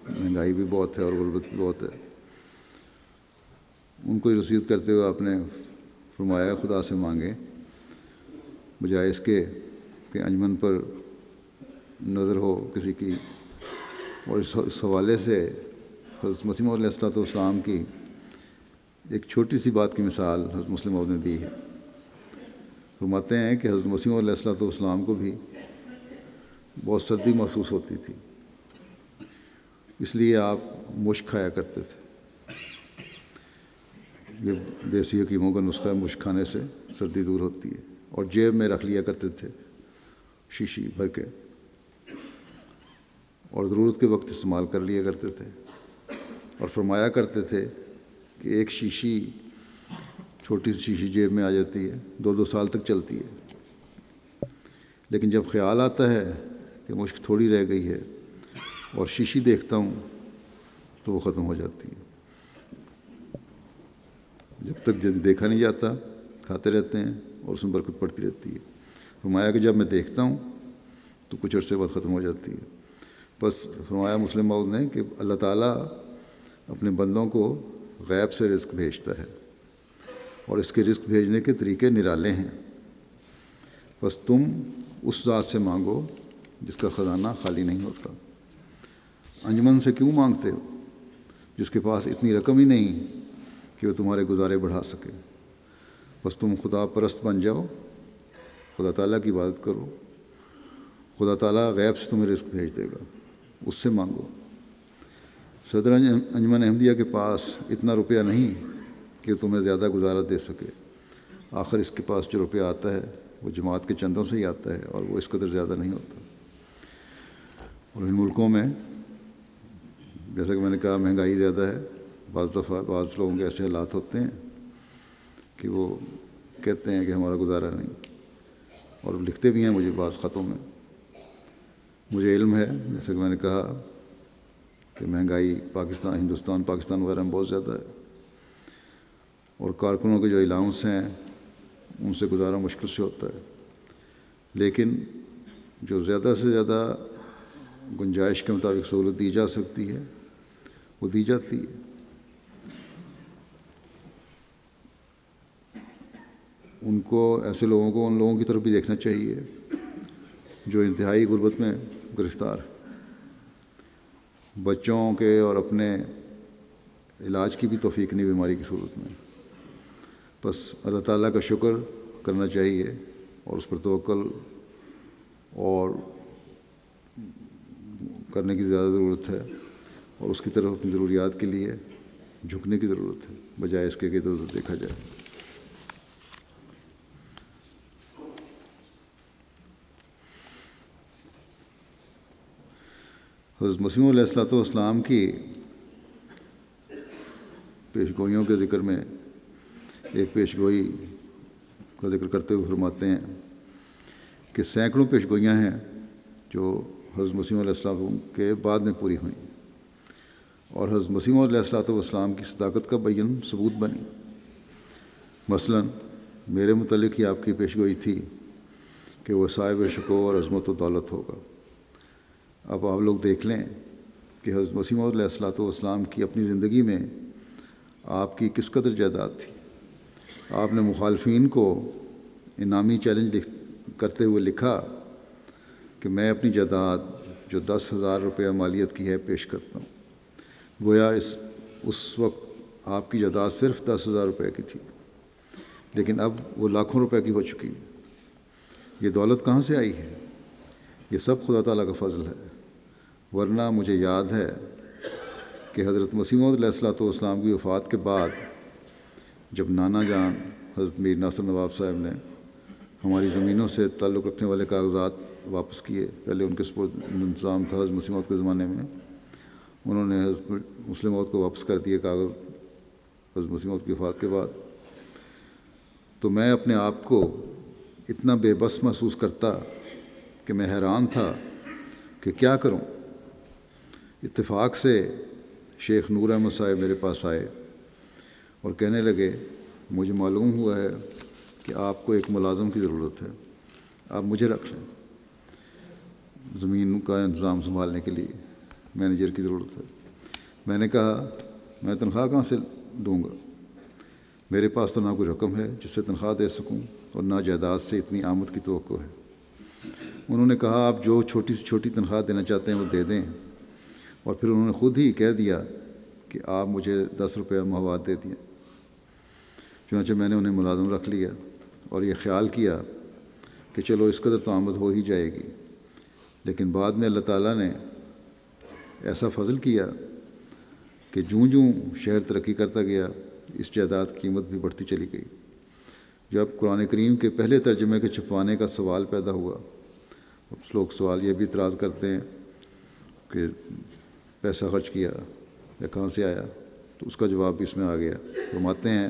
مہنگائی بھی بہت ہے اور غربت بھی بہت ہے، ان کو نصیحت کرتے ہوئے آپ نے فرمایا خدا سے مانگیں بجائے اس کے کہ انجمن پر نظر ہو کسی کی، اور اس حوالے سے حضرت مسیح علیہ الصلوۃ والسلام کی ایک چھوٹی سی بات کی مثال حضرت مسلم موعود نے دی ہے۔ فرماتے ہیں کہ حضرت مسیح علیہ الصلوۃ والسلام کو بھی بہت سردی محسوس ہوتی تھی، اس لیے آپ مشک کھایا کرتے تھے۔ یہ دیسی حکیموں کا نسخہ ہے، مشک کھانے سے سردی دور ہوتی ہے، اور جیب میں رکھ لیا کرتے تھے شیشی بھر کے، اور ضرورت کے وقت استعمال کر لیا کرتے تھے، اور فرمایا کرتے تھے کہ ایک شیشی، چھوٹی سی شیشی جیب میں آ جاتی ہے، 2 سال تک چلتی ہے، لیکن جب خیال آتا ہے کہ مشک تھوڑی رہ گئی ہے اور شیشی دیکھتا ہوں تو وہ ختم ہو جاتی ہے۔ جب تک دیکھا نہیں جاتا کھاتے رہتے ہیں اور اس میں برکت پڑتی رہتی ہے۔ فرمایا کہ جب میں دیکھتا ہوں تو کچھ عرصے بعد ختم ہو جاتی ہے۔ بس فرمایا مسلم موعود نے کہ اللہ تعالیٰ اپنے بندوں کو غیب سے رزق بھیجتا ہے، اور اس کے رزق بھیجنے کے طریقے نرالے ہیں، بس تم اس ذات سے مانگو جس کا خزانہ خالی نہیں ہوتا۔ انجمن سے کیوں مانگتے ہو جس کے پاس اتنی رقم ہی نہیں کہ وہ تمہارے گزارے بڑھا سکے؟ بس تم خدا پرست بن جاؤ، خدا تعالیٰ کی عبادت کرو، خدا تعالیٰ غیب سے تمہیں رزق بھیج دے گا، اس سے مانگو۔ صدر انجمن احمدیہ کے پاس اتنا روپیہ نہیں کہ تمہیں زیادہ گزارا دے سکے، آخر اس کے پاس جو روپیہ آتا ہے وہ جماعت کے چندوں سے ہی آتا ہے، اور وہ اس قدر زیادہ نہیں ہوتا۔ اور ان ملکوں میں جیسا کہ میں نے کہا مہنگائی زیادہ ہے، بعض دفعہ بعض لوگوں کے ایسے حالات ہوتے ہیں کہ وہ کہتے ہیں کہ ہمارا گزارا نہیں، اور لکھتے بھی ہیں مجھے بعض خطوں میں۔ مجھے علم ہے جیسا کہ میں نے کہا کہ مہنگائی ہندوستان پاکستان وغیرہ میں بہت زیادہ ہے، اور کارکنوں کے جو الاؤنس ہیں ان سے گزارا مشکل سے ہوتا ہے، لیکن جو زیادہ سے زیادہ گنجائش کے مطابق سہولت دی جا سکتی ہے وہ دی جاتی ہے۔ ان کو ایسے لوگوں کو ان لوگوں کی طرف بھی دیکھنا چاہیے جو انتہائی غربت میں گرفتار ہیں، بچوں کے اور اپنے علاج کی بھی توفیق نہیں بیماری کی صورت میں۔ بس اللہ تعالیٰ کا شکر کرنا چاہیے اور اس پر توکل اور کرنے کی زیادہ ضرورت ہے، اور اس کی طرف اپنی ضروریات کے لیے جھکنے کی ضرورت ہے بجائے اس کے کہ ادھر ادھر دیکھا جائے۔ حضرت مسیح علیہ الصلوۃ والسلام کی پیشگوئیوں کے ذکر میں ایک پیشگوئی کا ذکر کرتے ہوئے فرماتے ہیں کہ سینکڑوں پیشگوئیاں ہیں جو حضرت مسیح علیہ السلام کے بعد میں پوری ہوئیں، اور حضرت مسیح علیہ الصلوۃ والسلام کی صداقت کا بیان ثبوت بنی۔ مثلاً میرے متعلق ہی آپ کی پیشگوئی تھی کہ وہ صاحب شکوہ اور عظمت و دولت ہوگا۔ اب آپ لوگ دیکھ لیں کہ حضرت مسیح علیہ الصلوۃ والسلام کی اپنی زندگی میں آپ کی کس قدر جائیداد تھی۔ آپ نے مخالفین کو انعامی چیلنج کرتے ہوئے لکھا کہ میں اپنی جائیداد جو 10,000 روپیہ مالیت کی ہے پیش کرتا ہوں۔ گویا اس وقت آپ کی جائیداد صرف 10,000 روپے کی تھی، لیکن اب وہ لاکھوں روپے کی ہو چکی ہے۔ یہ دولت کہاں سے آئی ہے؟ یہ سب خدا تعالیٰ کا فضل ہے، ورنہ مجھے یاد ہے کہ حضرت مسیح موعود علیہ الصلوۃ والسلام کی وفات کے بعد جب نانا جان حضرت میر ناصر نواب صاحب نے ہماری زمینوں سے تعلق رکھنے والے کاغذات واپس کیے، پہلے ان کے سپرد انتظام تھا حضرت مسیح موعود کے زمانے میں، انہوں نے حضرت مسلم موعود کو واپس کر دیے کاغذ حضرت مسیح موعود کی وفات کے بعد، تو میں اپنے آپ کو اتنا بے بس محسوس کرتا کہ میں حیران تھا کہ کیا کروں۔ اتفاق سے شیخ نور احمد صاحب میرے پاس آئے اور کہنے لگے مجھے معلوم ہوا ہے کہ آپ کو ایک ملازم کی ضرورت ہے، آپ مجھے رکھ لیں، زمین کا انتظام سنبھالنے کے لیے مینیجر کی ضرورت ہے۔ میں نے کہا میں تنخواہ کہاں سے دوں گا، میرے پاس تو نہ کوئی رقم ہے جس سے تنخواہ دے سکوں اور نہ جائیداد سے اتنی آمد کی توقع ہے۔ انہوں نے کہا آپ جو چھوٹی سے چھوٹی تنخواہ دینا چاہتے ہیں وہ دے دیں، اور پھر انہوں نے خود ہی کہہ دیا کہ آپ مجھے 10 روپیہ ماہوار دے دیں۔ چنانچہ میں نے انہیں ملازم رکھ لیا اور یہ خیال کیا کہ چلو اس قدر تو آمد ہو ہی جائے گی، لیکن بعد میں اللہ تعالیٰ نے ایسا فضل کیا کہ جوں جوں شہر ترقی کرتا گیا اس جائیداد کی قیمت بھی بڑھتی چلی گئی۔ جب قرآن کریم کے پہلے ترجمے کے چھپوانے کا سوال پیدا ہوا، اب لوگ سوال یہ بھی اعتراض کرتے ہیں کہ پیسہ خرچ کیا یا کہاں سے آیا، تو اس کا جواب بھی اس میں آ گیا۔ فرماتے ہیں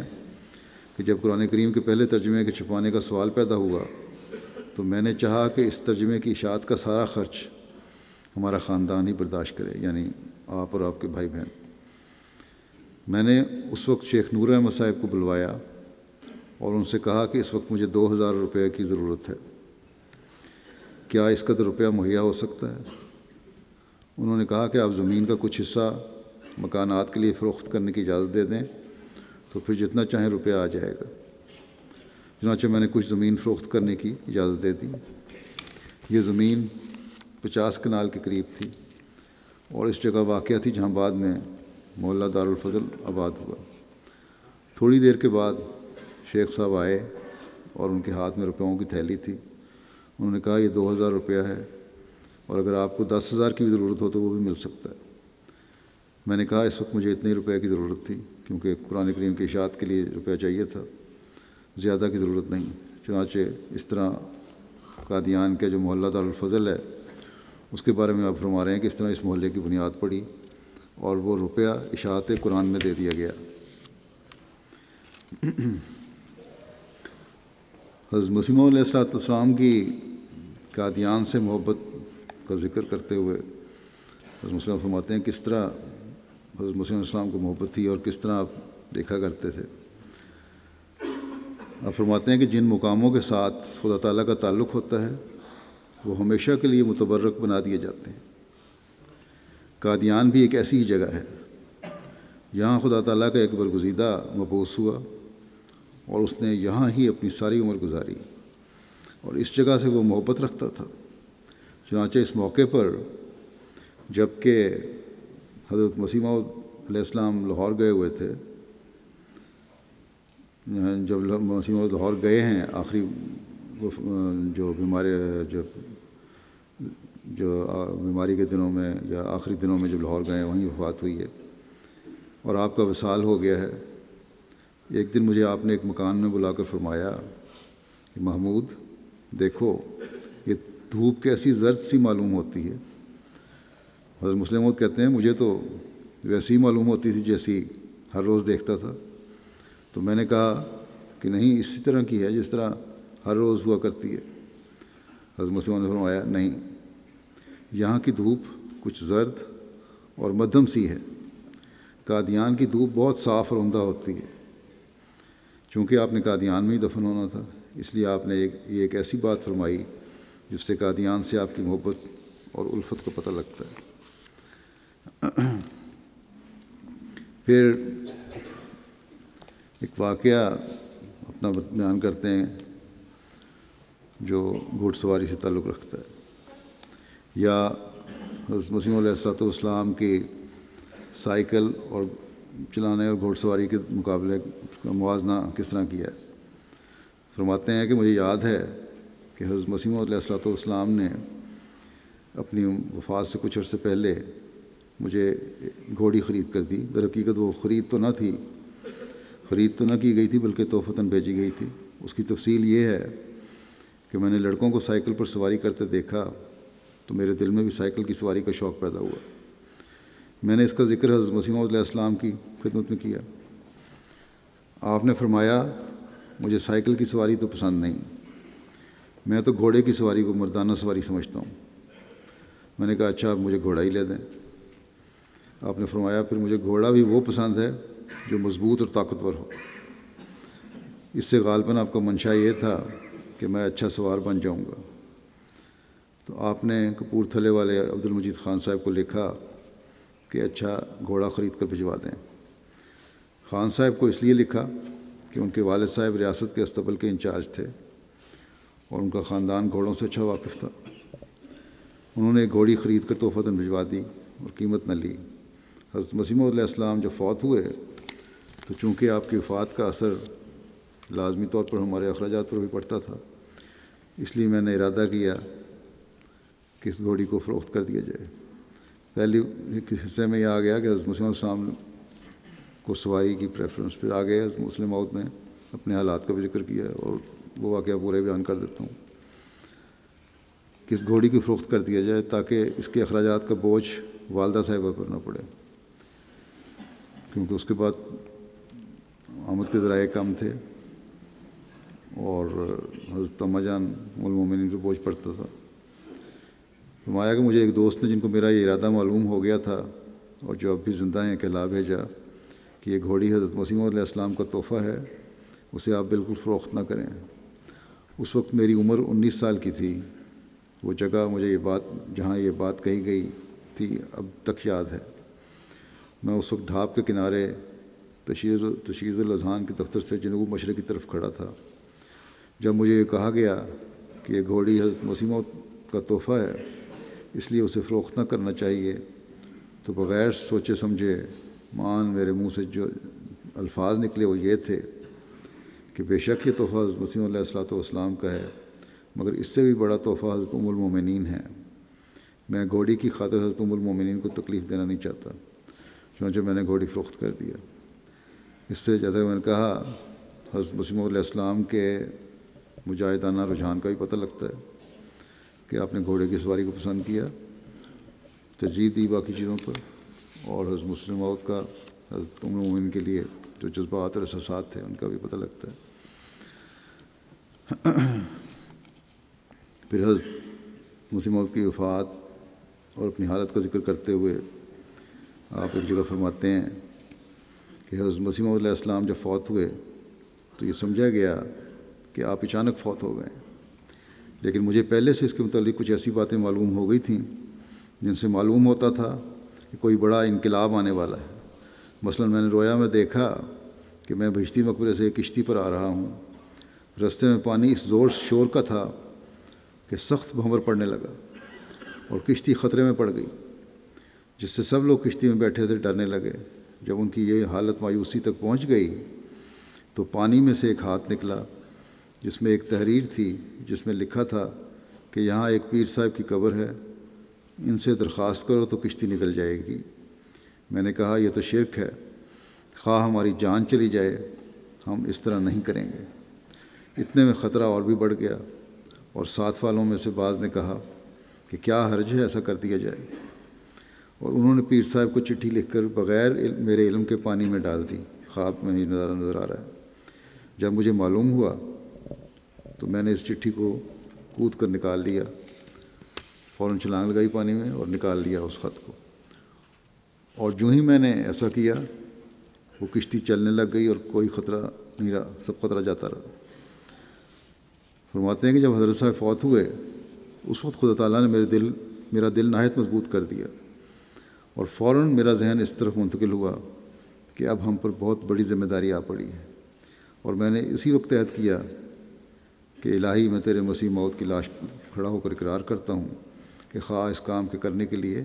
کہ جب قرآن کریم کے پہلے ترجمے کے چھپوانے کا سوال پیدا ہوا تو میں نے چاہا کہ اس ترجمے کی اشاعت کا سارا خرچ ہمارا خاندان ہی برداشت کرے، یعنی آپ اور آپ کے بھائی بہن۔ میں نے اس وقت شیخ نور احمد صاحب کو بلوایا اور ان سے کہا کہ اس وقت مجھے 2000 روپے کی ضرورت ہے، کیا اس قدر روپیہ مہیا ہو سکتا ہے؟ انہوں نے کہا کہ آپ زمین کا کچھ حصہ مکانات کے لیے فروخت کرنے کی اجازت دے دیں تو پھر جتنا چاہیں روپیہ آ جائے گا۔ چنانچہ میں نے کچھ زمین فروخت کرنے کی اجازت دے دی۔ یہ زمین 50 کنال کے قریب تھی اور اس جگہ واقع تھی جہاں بعد میں محلہ دارالفضل آباد ہوا۔ تھوڑی دیر کے بعد شیخ صاحب آئے اور ان کے ہاتھ میں روپیوں کی تھیلی تھی۔ انہوں نے کہا یہ 2000 روپیہ ہے اور اگر آپ کو 10,000 کی بھی ضرورت ہو تو وہ بھی مل سکتا ہے۔ میں نے کہا اس وقت مجھے اتنے روپے کی ضرورت تھی کیونکہ قرآن کریم کی اشاعت کے لیے روپیہ چاہیے تھا، زیادہ کی ضرورت نہیں۔ چنانچہ اس طرح قادیان کے جو محلہ دارالفضل ہے اس کے بارے میں آپ فرما رہے ہیں کہ اس طرح اس محلے کی بنیاد پڑی اور وہ روپیہ اشاعت قرآن میں دے دیا گیا۔ حضرت مسیح موعود علیہ السلام کی قادیان سے محبت کا ذکر کرتے ہوئے حضرت مسلم فرماتے ہیں کس طرح حضرت مسیح علیہ السلام کو محبت تھی اور کس طرح آپ دیکھا کرتے تھے۔ آپ فرماتے ہیں کہ جن مقاموں کے ساتھ خدا تعالیٰ کا تعلق ہوتا ہے وہ ہمیشہ کے لیے متبرک بنا دیے جاتے ہیں۔ قادیان بھی ایک ایسی ہی جگہ ہے، یہاں خدا تعالیٰ کا ایک برگزیدہ مبعوث ہوا اور اس نے یہاں ہی اپنی ساری عمر گزاری اور اس جگہ سے وہ محبت رکھتا تھا۔ چنانچہ اس موقع پر جب کہ حضرت مسیح موعود علیہ السلام لاہور گئے ہوئے تھے، جب مسیح موعود لاہور گئے ہیں آخری جو بیماری کے دنوں میں یا آخری دنوں میں جب لاہور گئے وہیں وفات ہوئی ہے اور آپ کا وصال ہو گیا ہے۔ ایک دن مجھے آپ نے ایک مکان میں بلا کر فرمایا کہ محمود دیکھو یہ دھوپ کیسی زرد سی معلوم ہوتی ہے۔ حضرت مسلم موعود کہتے ہیں مجھے تو ویسی ہی معلوم ہوتی تھی جیسی ہر روز دیکھتا تھا۔ تو میں نے کہا کہ نہیں اسی طرح کی ہے جس طرح ہر روز ہوا کرتی ہے۔ حضرت مسلم موعود نے فرمایا نہیں، یہاں کی دھوپ کچھ زرد اور مدھم سی ہے، قادیان کی دھوپ بہت صاف اور عمدہ ہوتی ہے۔ چونکہ آپ نے قادیان میں ہی دفن ہونا تھا اس لیے آپ نے یہ ایک ایسی بات فرمائی جس سے قادیان سے آپ کی محبت اور الفت کا پتہ لگتا ہے۔ پھر ایک واقعہ اپنا بیان کرتے ہیں جو گھوڑ سواری سے تعلق رکھتا ہے، یا حضرت مسیح علیہ الصلوۃ والسلام کی سائیکل اور چلانے اور گھوڑ سواری کے مقابلے اس کا موازنہ کس طرح کیا ہے۔ فرماتے ہیں کہ مجھے یاد ہے کہ کہ حضرت مسیح موعود علیہ السلام نے اپنی وفات سے کچھ عرصے پہلے مجھے گھوڑی خرید کر دی۔ در حقیقت وہ خرید تو نہ کی گئی تھی بلکہ تحفتاً بھیجی گئی تھی۔ اس کی تفصیل یہ ہے کہ میں نے لڑکوں کو سائیکل پر سواری کرتے دیکھا تو میرے دل میں بھی سائیکل کی سواری کا شوق پیدا ہوا۔ میں نے اس کا ذکر حضرت مسیح موعود علیہ السلام کی خدمت میں کیا۔ آپ نے فرمایا مجھے سائیکل کی سواری تو پسند نہیں، میں تو گھوڑے کی سواری کو مردانہ سواری سمجھتا ہوں۔ میں نے کہا اچھا آپ مجھے گھوڑا ہی لے دیں۔ آپ نے فرمایا پھر مجھے گھوڑا بھی وہ پسند ہے جو مضبوط اور طاقتور ہو۔ اس سے غالباً آپ کا منشا یہ تھا کہ میں اچھا سوار بن جاؤں گا۔ تو آپ نے کپورتھلے والے عبدالمجید خان صاحب کو لکھا کہ اچھا گھوڑا خرید کر بھجوا دیں۔ خان صاحب کو اس لیے لکھا کہ ان کے والد صاحب ریاست کے استبل کے انچارج تھے اور ان کا خاندان گھوڑوں سے اچھا واقف تھا۔ انہوں نے ایک گھوڑی خرید کر تحفتاً بھجوا دی اور قیمت نہ لی۔ حضرت مسیح موعود علیہ السلام جب فوت ہوئے تو چونکہ آپ کی وفات کا اثر لازمی طور پر ہمارے اخراجات پر بھی پڑتا تھا، اس لیے میں نے ارادہ کیا کہ اس گھوڑی کو فروخت کر دیا جائے۔ پہلی حصے میں یہ آ گیا کہ حضرت مسیح علیہ السلام کو سواری کی پریفرنس، پھر آگے حضرت مسلم موعود نے اپنے حالات کا بھی ذکر کیا اور وہ واقعہ پورے بیان کر دیتا ہوں کہ اس گھوڑی کی فروخت کر دیا جائے تاکہ اس کے اخراجات کا بوجھ والدہ صاحبہ پر نہ پڑے، کیونکہ اس کے بعد آمد کے ذرائع کم تھے اور حضرت اماں جان ام المومنین پہ بوجھ پڑتا تھا۔ فرمایا کہ مجھے ایک دوست نے جن کو میرا یہ ارادہ معلوم ہو گیا تھا اور جو اب بھی زندہ ہیں کہلا بھیجا کہ یہ گھوڑی حضرت مسیح موعود علیہ السلام کا تحفہ ہے، اسے آپ بالکل فروخت نہ کریں۔ اس وقت میری عمر 19 سال کی تھی۔ وہ جگہ مجھے جہاں یہ بات کہی گئی تھی اب تک یاد ہے۔ میں اس وقت ڈھاب کے کنارے تشییع الاذہان کے دفتر سے جنوب مشرق کی طرف کھڑا تھا۔ جب مجھے یہ کہا گیا کہ یہ گھوڑی حضرت مسیح موعود کا تحفہ ہے اس لیے اسے فروخت نہ کرنا چاہیے، تو بغیر سوچے سمجھے میرے منہ سے جو الفاظ نکلے وہ یہ تھے کہ بے شک یہ تحفہ حضرت مسیح علیہ السلام کا ہے، مگر اس سے بھی بڑا تحفہ حضرت ام المومنین ہے۔ میں گھوڑی کی خاطر حضرت ام المومنین کو تکلیف دینا نہیں چاہتا، چنانچہ میں نے گھوڑی فروخت کر دیا۔ اس سے جیسا کہ میں نے کہا حضرت مسیح علیہ السلام کے مجاہدانہ رجحان کا بھی پتہ لگتا ہے کہ آپ نے گھوڑے کی سواری کو پسند کیا، ترجیح دی باقی چیزوں پر، اور حضرت مسلم موعود کا حضرت ام المومنین کے لیے جو جذبات اور احساسات تھے ان کا بھی پتہ لگتا ہے۔ پھر حضرت مسیح موعود کی وفات اور اپنی حالت کا ذکر کرتے ہوئے آپ ایک جگہ فرماتے ہیں کہ حضرت مسیح موعود علیہ السلام جب فوت ہوئے تو یہ سمجھا گیا کہ آپ اچانک فوت ہو گئے، لیکن مجھے پہلے سے اس کے متعلق کچھ ایسی باتیں معلوم ہو گئی تھیں جن سے معلوم ہوتا تھا کہ کوئی بڑا انقلاب آنے والا ہے۔ مثلا میں نے رویا میں دیکھا کہ میں بہشتی مقبرے سے ایک کشتی پر آ رہا ہوں، رستے میں پانی اس زور شور کا تھا کہ سخت بھنور پڑنے لگا اور کشتی خطرے میں پڑ گئی، جس سے سب لوگ کشتی میں بیٹھے تھے ڈرنے لگے۔ جب ان کی یہ حالت مایوسی تک پہنچ گئی تو پانی میں سے ایک ہاتھ نکلا جس میں ایک تحریر تھی جس میں لکھا تھا کہ یہاں ایک پیر صاحب کی قبر ہے، ان سے درخواست کرو تو کشتی نکل جائے گی۔ میں نے کہا یہ تو شرک ہے، خواہ ہماری جان چلی جائے ہم اس طرح نہیں کریں گے۔ اتنے میں خطرہ اور بھی بڑھ گیا اور ساتھ والوں میں سے بعض نے کہا کہ کیا حرج ہے ایسا کر دیا جائے، اور انہوں نے پیر صاحب کو چٹھی لکھ کر بغیر میرے علم کے پانی میں ڈال دی۔ خواب میں ہی نظر آ رہا ہے۔ جب مجھے معلوم ہوا تو میں نے اس چٹھی کو کود کر نکال لیا، فوراً چھلانگ لگائی پانی میں اور نکال لیا اس خط کو، اور جو ہی میں نے ایسا کیا وہ کشتی چلنے لگ گئی اور کوئی خطرہ نہیں رہا، سب خطرہ جاتا رہا۔ فرماتے ہیں کہ جب حضرت صاحب فوت ہوئے اس وقت خدا تعالیٰ نے میرا دل نہایت مضبوط کر دیا اور فوراً میرا ذہن اس طرف منتقل ہوا کہ اب ہم پر بہت بڑی ذمہ داری آ پڑی ہے، اور میں نے اسی وقت عہد کیا کہ الہی میں تیرے مسیح موعود کی لاش پر کھڑا ہو کر اقرار کرتا ہوں کہ خواہ اس کام کے کرنے کے لیے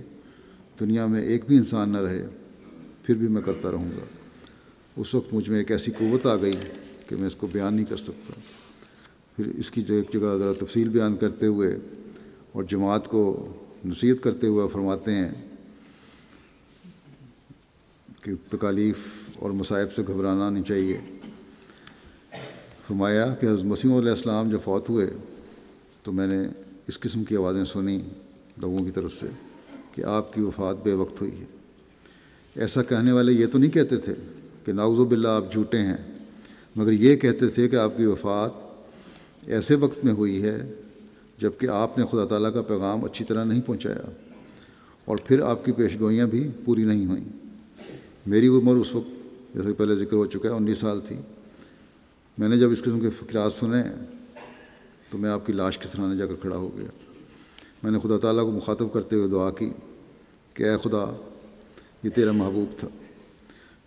دنیا میں ایک بھی انسان نہ رہے پھر بھی میں کرتا رہوں گا۔ اس وقت مجھ میں ایک ایسی قوت آ گئی کہ میں اس کو بیان نہیں کر سکتا۔ پھر اس کی ایک جگہ ذرا تفصیل بیان کرتے ہوئے اور جماعت کو نصیحت کرتے ہوئے فرماتے ہیں کہ تکالیف اور مصائب سے گھبرانا نہیں چاہیے۔ فرمایا کہ حضرت مسیح علیہ السلام جب فوت ہوئے تو میں نے اس قسم کی آوازیں سنی لوگوں کی طرف سے کہ آپ کی وفات بے وقت ہوئی ہے۔ ایسا کہنے والے یہ تو نہیں کہتے تھے کہ نعوذ باللہ آپ جھوٹے ہیں، مگر یہ کہتے تھے کہ آپ کی وفات ایسے وقت میں ہوئی ہے جب کہ آپ نے خدا تعالیٰ کا پیغام اچھی طرح نہیں پہنچایا، اور پھر آپ کی پیشگوئیاں بھی پوری نہیں ہوئیں۔ میری عمر اس وقت جیسے پہلے ذکر ہو چکا ہے 19 سال تھی۔ میں نے جب اس قسم کے فقرات سنے تو میں آپ کی لاش کے سرانے جا کر کھڑا ہو گیا۔ میں نے خدا تعالیٰ کو مخاطب کرتے ہوئے دعا کی کہ اے خدا، یہ تیرا محبوب تھا،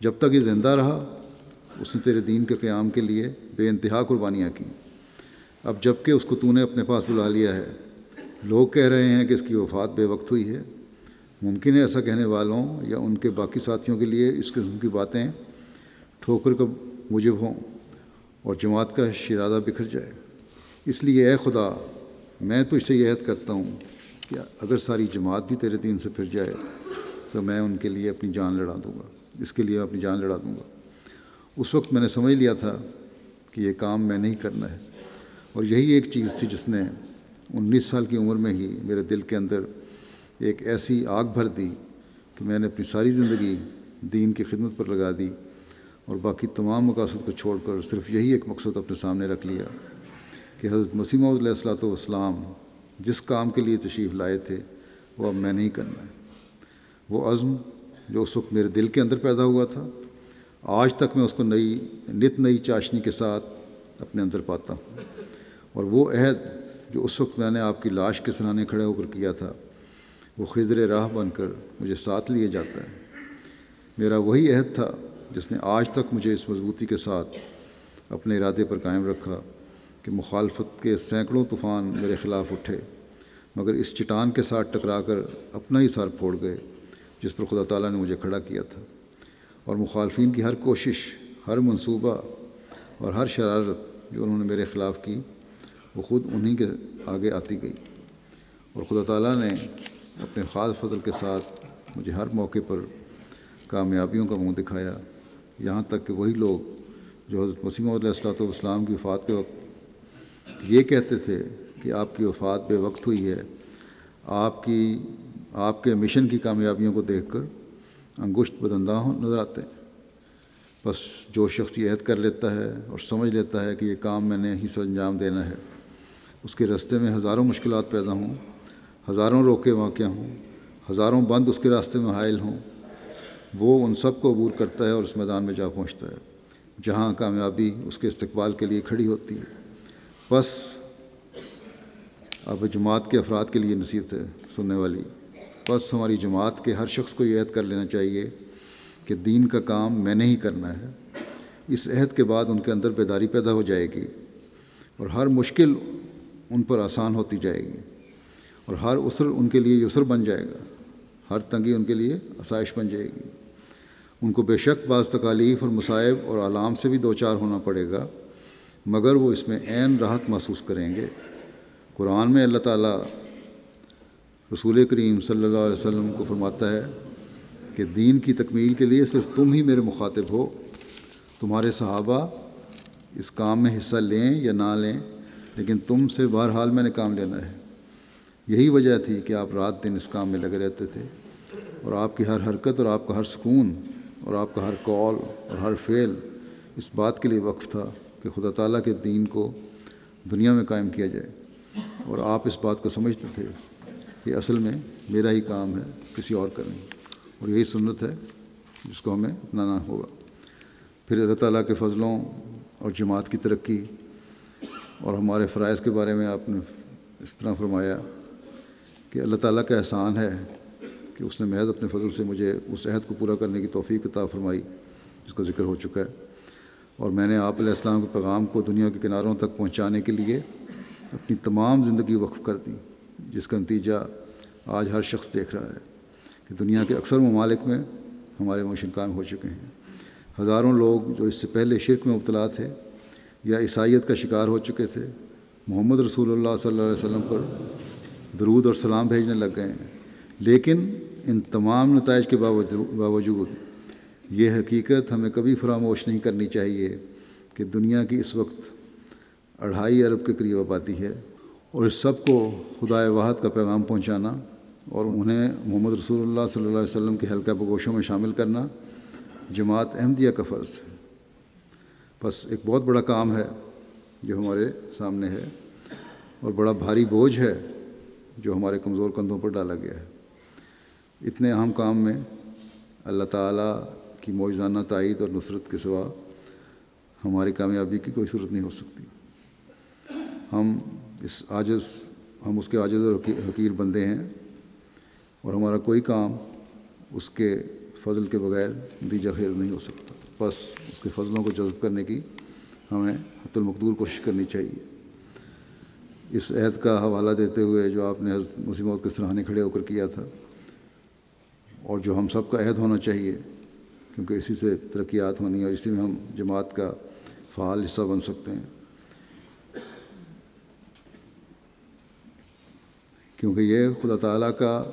جب تک یہ زندہ رہا اس نے تیرے دین کے قیام کے لیے بے انتہا قربانیاں کیں۔ اب جب کہ اس کو تو نے اپنے پاس بلا لیا ہے، لوگ کہہ رہے ہیں کہ اس کی وفات بے وقت ہوئی ہے۔ ممکن ہے ایسا کہنے والوں یا ان کے باقی ساتھیوں کے لیے اس قسم کی باتیں ٹھوکر کا موجب ہوں اور جماعت کا شیرازہ بکھر جائے۔ اس لیے اے خدا، میں تجھ سے یہ عہد کرتا ہوں کہ اگر ساری جماعت بھی تیرے دین سے پھر جائے تو میں ان کے لیے اپنی جان لڑا دوں گا، اس کے لیے اپنی جان لڑا دوں گا۔ اس وقت میں نے سمجھ لیا تھا کہ یہ کام میں نہیں کرنا ہے، اور یہی ایک چیز تھی جس نے 19 سال کی عمر میں ہی میرے دل کے اندر ایک ایسی آگ بھر دی کہ میں نے اپنی ساری زندگی دین کی خدمت پر لگا دی اور باقی تمام مقاصد کو چھوڑ کر صرف یہی ایک مقصد اپنے سامنے رکھ لیا کہ حضرت مسیح موعود علیہ الصلوۃ والسلام جس کام کے لیے تشریف لائے تھے وہ اب میں نہیں کرنا ہے۔ وہ عزم جو اس وقت میرے دل کے اندر پیدا ہوا تھا، آج تک میں اس کو نئی چاشنی کے ساتھ اپنے اندر پاتا ہوں، اور وہ عہد جو اس وقت میں نے آپ کی لاش کے سرانے کھڑے ہو کر کیا تھا وہ خضر راہ بن کر مجھے ساتھ لیے جاتا ہے۔ میرا وہی عہد تھا جس نے آج تک مجھے اس مضبوطی کے ساتھ اپنے ارادے پر قائم رکھا کہ مخالفت کے سینکڑوں طوفان میرے خلاف اٹھے مگر اس چٹان کے ساتھ ٹکرا کر اپنا ہی سر پھوڑ گئے جس پر خدا تعالیٰ نے مجھے کھڑا کیا تھا، اور مخالفین کی ہر کوشش، ہر منصوبہ اور ہر شرارت جو انہوں نے میرے خلاف کی وہ خود انہی کے آگے آتی گئی، اور خدا تعالیٰ نے اپنے خاص فضل کے ساتھ مجھے ہر موقع پر کامیابیوں کا منہ دکھایا، یہاں تک کہ وہی لوگ جو حضرت مسیح موعود علیہ الصلوۃ والسلام کی وفات کے وقت یہ کہتے تھے کہ آپ کی وفات بے وقت ہوئی ہے، آپ کے مشن کی کامیابیوں کو دیکھ کر انگشت بدنداں نظر آتے ہیں۔ بس جو شخص یہ عہد کر لیتا ہے اور سمجھ لیتا ہے کہ یہ کام میں نے ہی سر انجام دینا ہے، اس کے راستے میں ہزاروں مشکلات پیدا ہوں، ہزاروں روکے واقع ہوں، ہزاروں بند اس کے راستے میں حائل ہوں، وہ ان سب کو عبور کرتا ہے اور اس میدان میں جا پہنچتا ہے جہاں کامیابی اس کے استقبال کے لیے کھڑی ہوتی ہے۔ بس اب جماعت کے افراد کے لیے نصیحت ہے سننے والی، بس ہماری جماعت کے ہر شخص کو یہ عہد کر لینا چاہیے کہ دین کا کام میں نے ہی کرنا ہے۔ اس عہد کے بعد ان کے اندر بیداری پیدا ہو جائے گی اور ہر مشکل ان پر آسان ہوتی جائے گی، اور ہر عسر ان کے لیے یسر بن جائے گا، ہر تنگی ان کے لیے آسائش بن جائے گی۔ ان کو بے شک بعض تکالیف اور مصائب اور آلام سے بھی دوچار ہونا پڑے گا، مگر وہ اس میں عین راحت محسوس کریں گے۔ قرآن میں اللہ تعالیٰ رسول کریم صلی اللہ علیہ وسلم کو فرماتا ہے کہ دین کی تکمیل کے لیے صرف تم ہی میرے مخاطب ہو، تمہارے صحابہ اس کام میں حصہ لیں یا نہ لیں، لیکن تم سے بہرحال میں نے کام لینا ہے۔ یہی وجہ تھی کہ آپ رات دن اس کام میں لگے رہتے تھے، اور آپ کی ہر حرکت اور آپ کا ہر سکون اور آپ کا ہر قول اور ہر فعل اس بات کے لیے وقف تھا کہ خدا تعالیٰ کے دین کو دنیا میں قائم کیا جائے، اور آپ اس بات کو سمجھتے تھے کہ اصل میں میرا ہی کام ہے، کسی اور کا نہیں، اور یہی سنت ہے جس کو ہمیں اپنانا ہوگا۔ پھر اللہ تعالیٰ کے فضلوں اور جماعت کی ترقی اور ہمارے فرائض کے بارے میں آپ نے اس طرح فرمایا کہ اللہ تعالیٰ کا احسان ہے کہ اس نے محض اپنے فضل سے مجھے اس عہد کو پورا کرنے کی توفیق عطا فرمائی جس کا ذکر ہو چکا ہے، اور میں نے آپ علیہ السلام کے پیغام کو دنیا کے کناروں تک پہنچانے کے لیے اپنی تمام زندگی وقف کر دی، جس کا نتیجہ آج ہر شخص دیکھ رہا ہے کہ دنیا کے اکثر ممالک میں ہمارے مشن قائم ہو چکے ہیں۔ ہزاروں لوگ جو اس سے پہلے شرک میں مبتلا تھے یا عیسائیت کا شکار ہو چکے تھے محمد رسول اللہ صلی اللہ علیہ وسلم پر درود اور سلام بھیجنے لگ گئے ہیں، لیکن ان تمام نتائج کے باوجود یہ حقیقت ہمیں کبھی فراموش نہیں کرنی چاہیے کہ دنیا کی اس وقت 2.5 ارب کے قریب آبادی ہے، اور اس سب کو خدائے واحد کا پیغام پہنچانا اور انہیں محمد رسول اللہ صلی اللہ علیہ وسلم کے حلقہ بگوشوں میں شامل کرنا جماعت احمدیہ کا فرض ہے۔ بس ایک بہت بڑا کام ہے جو ہمارے سامنے ہے، اور بڑا بھاری بوجھ ہے جو ہمارے کمزور کندھوں پر ڈالا گیا ہے۔ اتنے اہم کام میں اللہ تعالیٰ کی معجزانہ تائید اور نصرت کے سوا ہماری کامیابی کی کوئی صورت نہیں ہو سکتی۔ ہم اس کے عاجز اور حقیر بندے ہیں، اور ہمارا کوئی کام اس کے فضل کے بغیر نتیجہ خیز نہیں ہو سکتا۔ بس اس کے فضلوں کو جذب کرنے کی ہمیں حتی المقدور کوشش کرنی چاہیے۔ اس عہد کا حوالہ دیتے ہوئے جو آپ نے حضرت مسیح موعود کے سراہانے کھڑے ہو کر کیا تھا، اور جو ہم سب کا عہد ہونا چاہیے، کیونکہ اسی سے ترقیات ہونی ہے اور اسی میں ہم جماعت کا فعال حصہ بن سکتے ہیں، کیونکہ یہ خدا تعالیٰ کا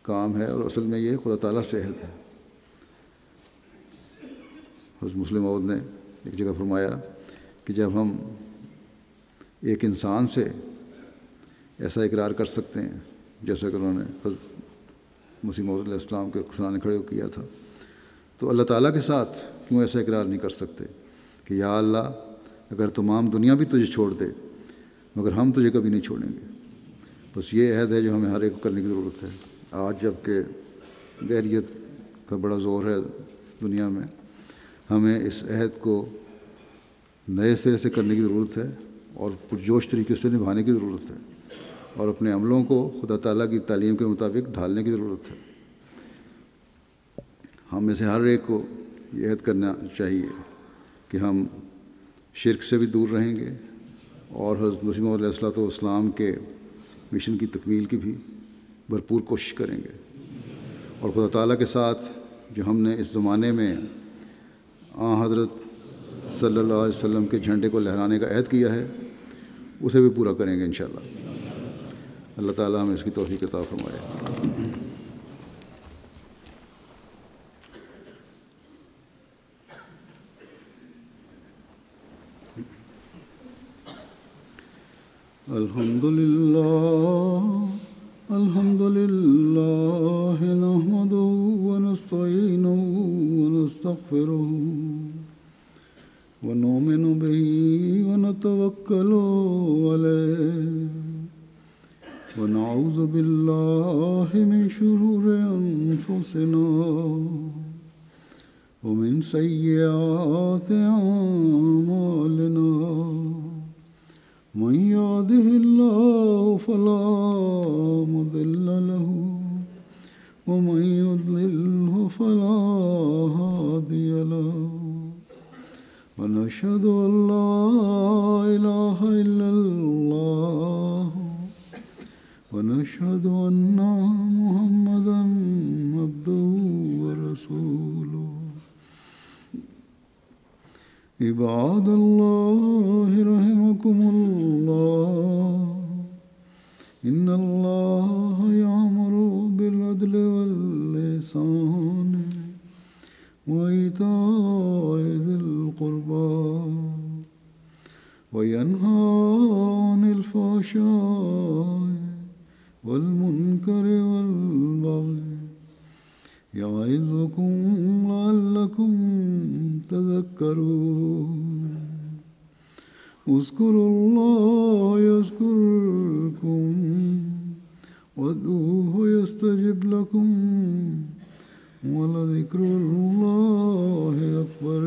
کام ہے، اور اصل میں یہ خدا تعالیٰ سے عہد ہے۔ حضرت مسلم موعود نے ایک جگہ فرمایا کہ جب ہم ایک انسان سے ایسا اقرار کر سکتے ہیں جیسا کہ انہوں نے حضرت مسیح موعود علیہ السلام کے سراہانے کھڑے ہو کیا تھا، تو اللہ تعالیٰ کے ساتھ کیوں ایسا اقرار نہیں کر سکتے کہ یا اللہ، اگر تمام دنیا بھی تجھے چھوڑ دے مگر ہم تجھے کبھی نہیں چھوڑیں گے۔ بس یہ عہد ہے جو ہمیں ہر ایک کو کرنے کی ضرورت ہے۔ آج جب کہ غیریت کا بڑا زور ہے دنیا میں، ہمیں اس عہد کو نئے سرے سے کرنے کی ضرورت ہے اور پرجوش طریقے سے نبھانے کی ضرورت ہے، اور اپنے عملوں کو خدا تعالیٰ کی تعلیم کے مطابق ڈھالنے کی ضرورت ہے۔ ہم میں سے ہر ایک کو یہ عہد کرنا چاہیے کہ ہم شرک سے بھی دور رہیں گے، اور حضرت مسیح موعود علیہ السلام کے مشن کی تکمیل کی بھی بھرپور کوشش کریں گے، اور خدا تعالیٰ کے ساتھ جو ہم نے اس زمانے میں حضرت صلی اللہ علیہ وسلم کے جھنڈے کو لہرانے کا عہد کیا ہے، اسے بھی پورا کریں گے انشاءاللہ۔ اللہ تعالیٰ ہمیں اس کی توفیق عطا فرمائے۔ الحمد لله نحمده ونستعينه ونستغفره ونؤمن به ونتوكل عليه ونعوذ بالله من شرور أنفسنا ومن سيئات أعمالنا، من يهده الله فلا مضل له ومن يضلله فلا هادي له، ونشهد أن لا إله إلا الله ونشهد أن محمدا عبده ورسوله۔ عباد الله رحمكم الله، إن الله يأمر بالعدل والإحسان وإيتاء ذي القربى وينهى عن الفحشاء والمنكر والبغي، يعظكم لعلكم تذكرون۔ اذكروا الله يذكركم وادعوه يستجب لكم، ولذكر الله أكبر۔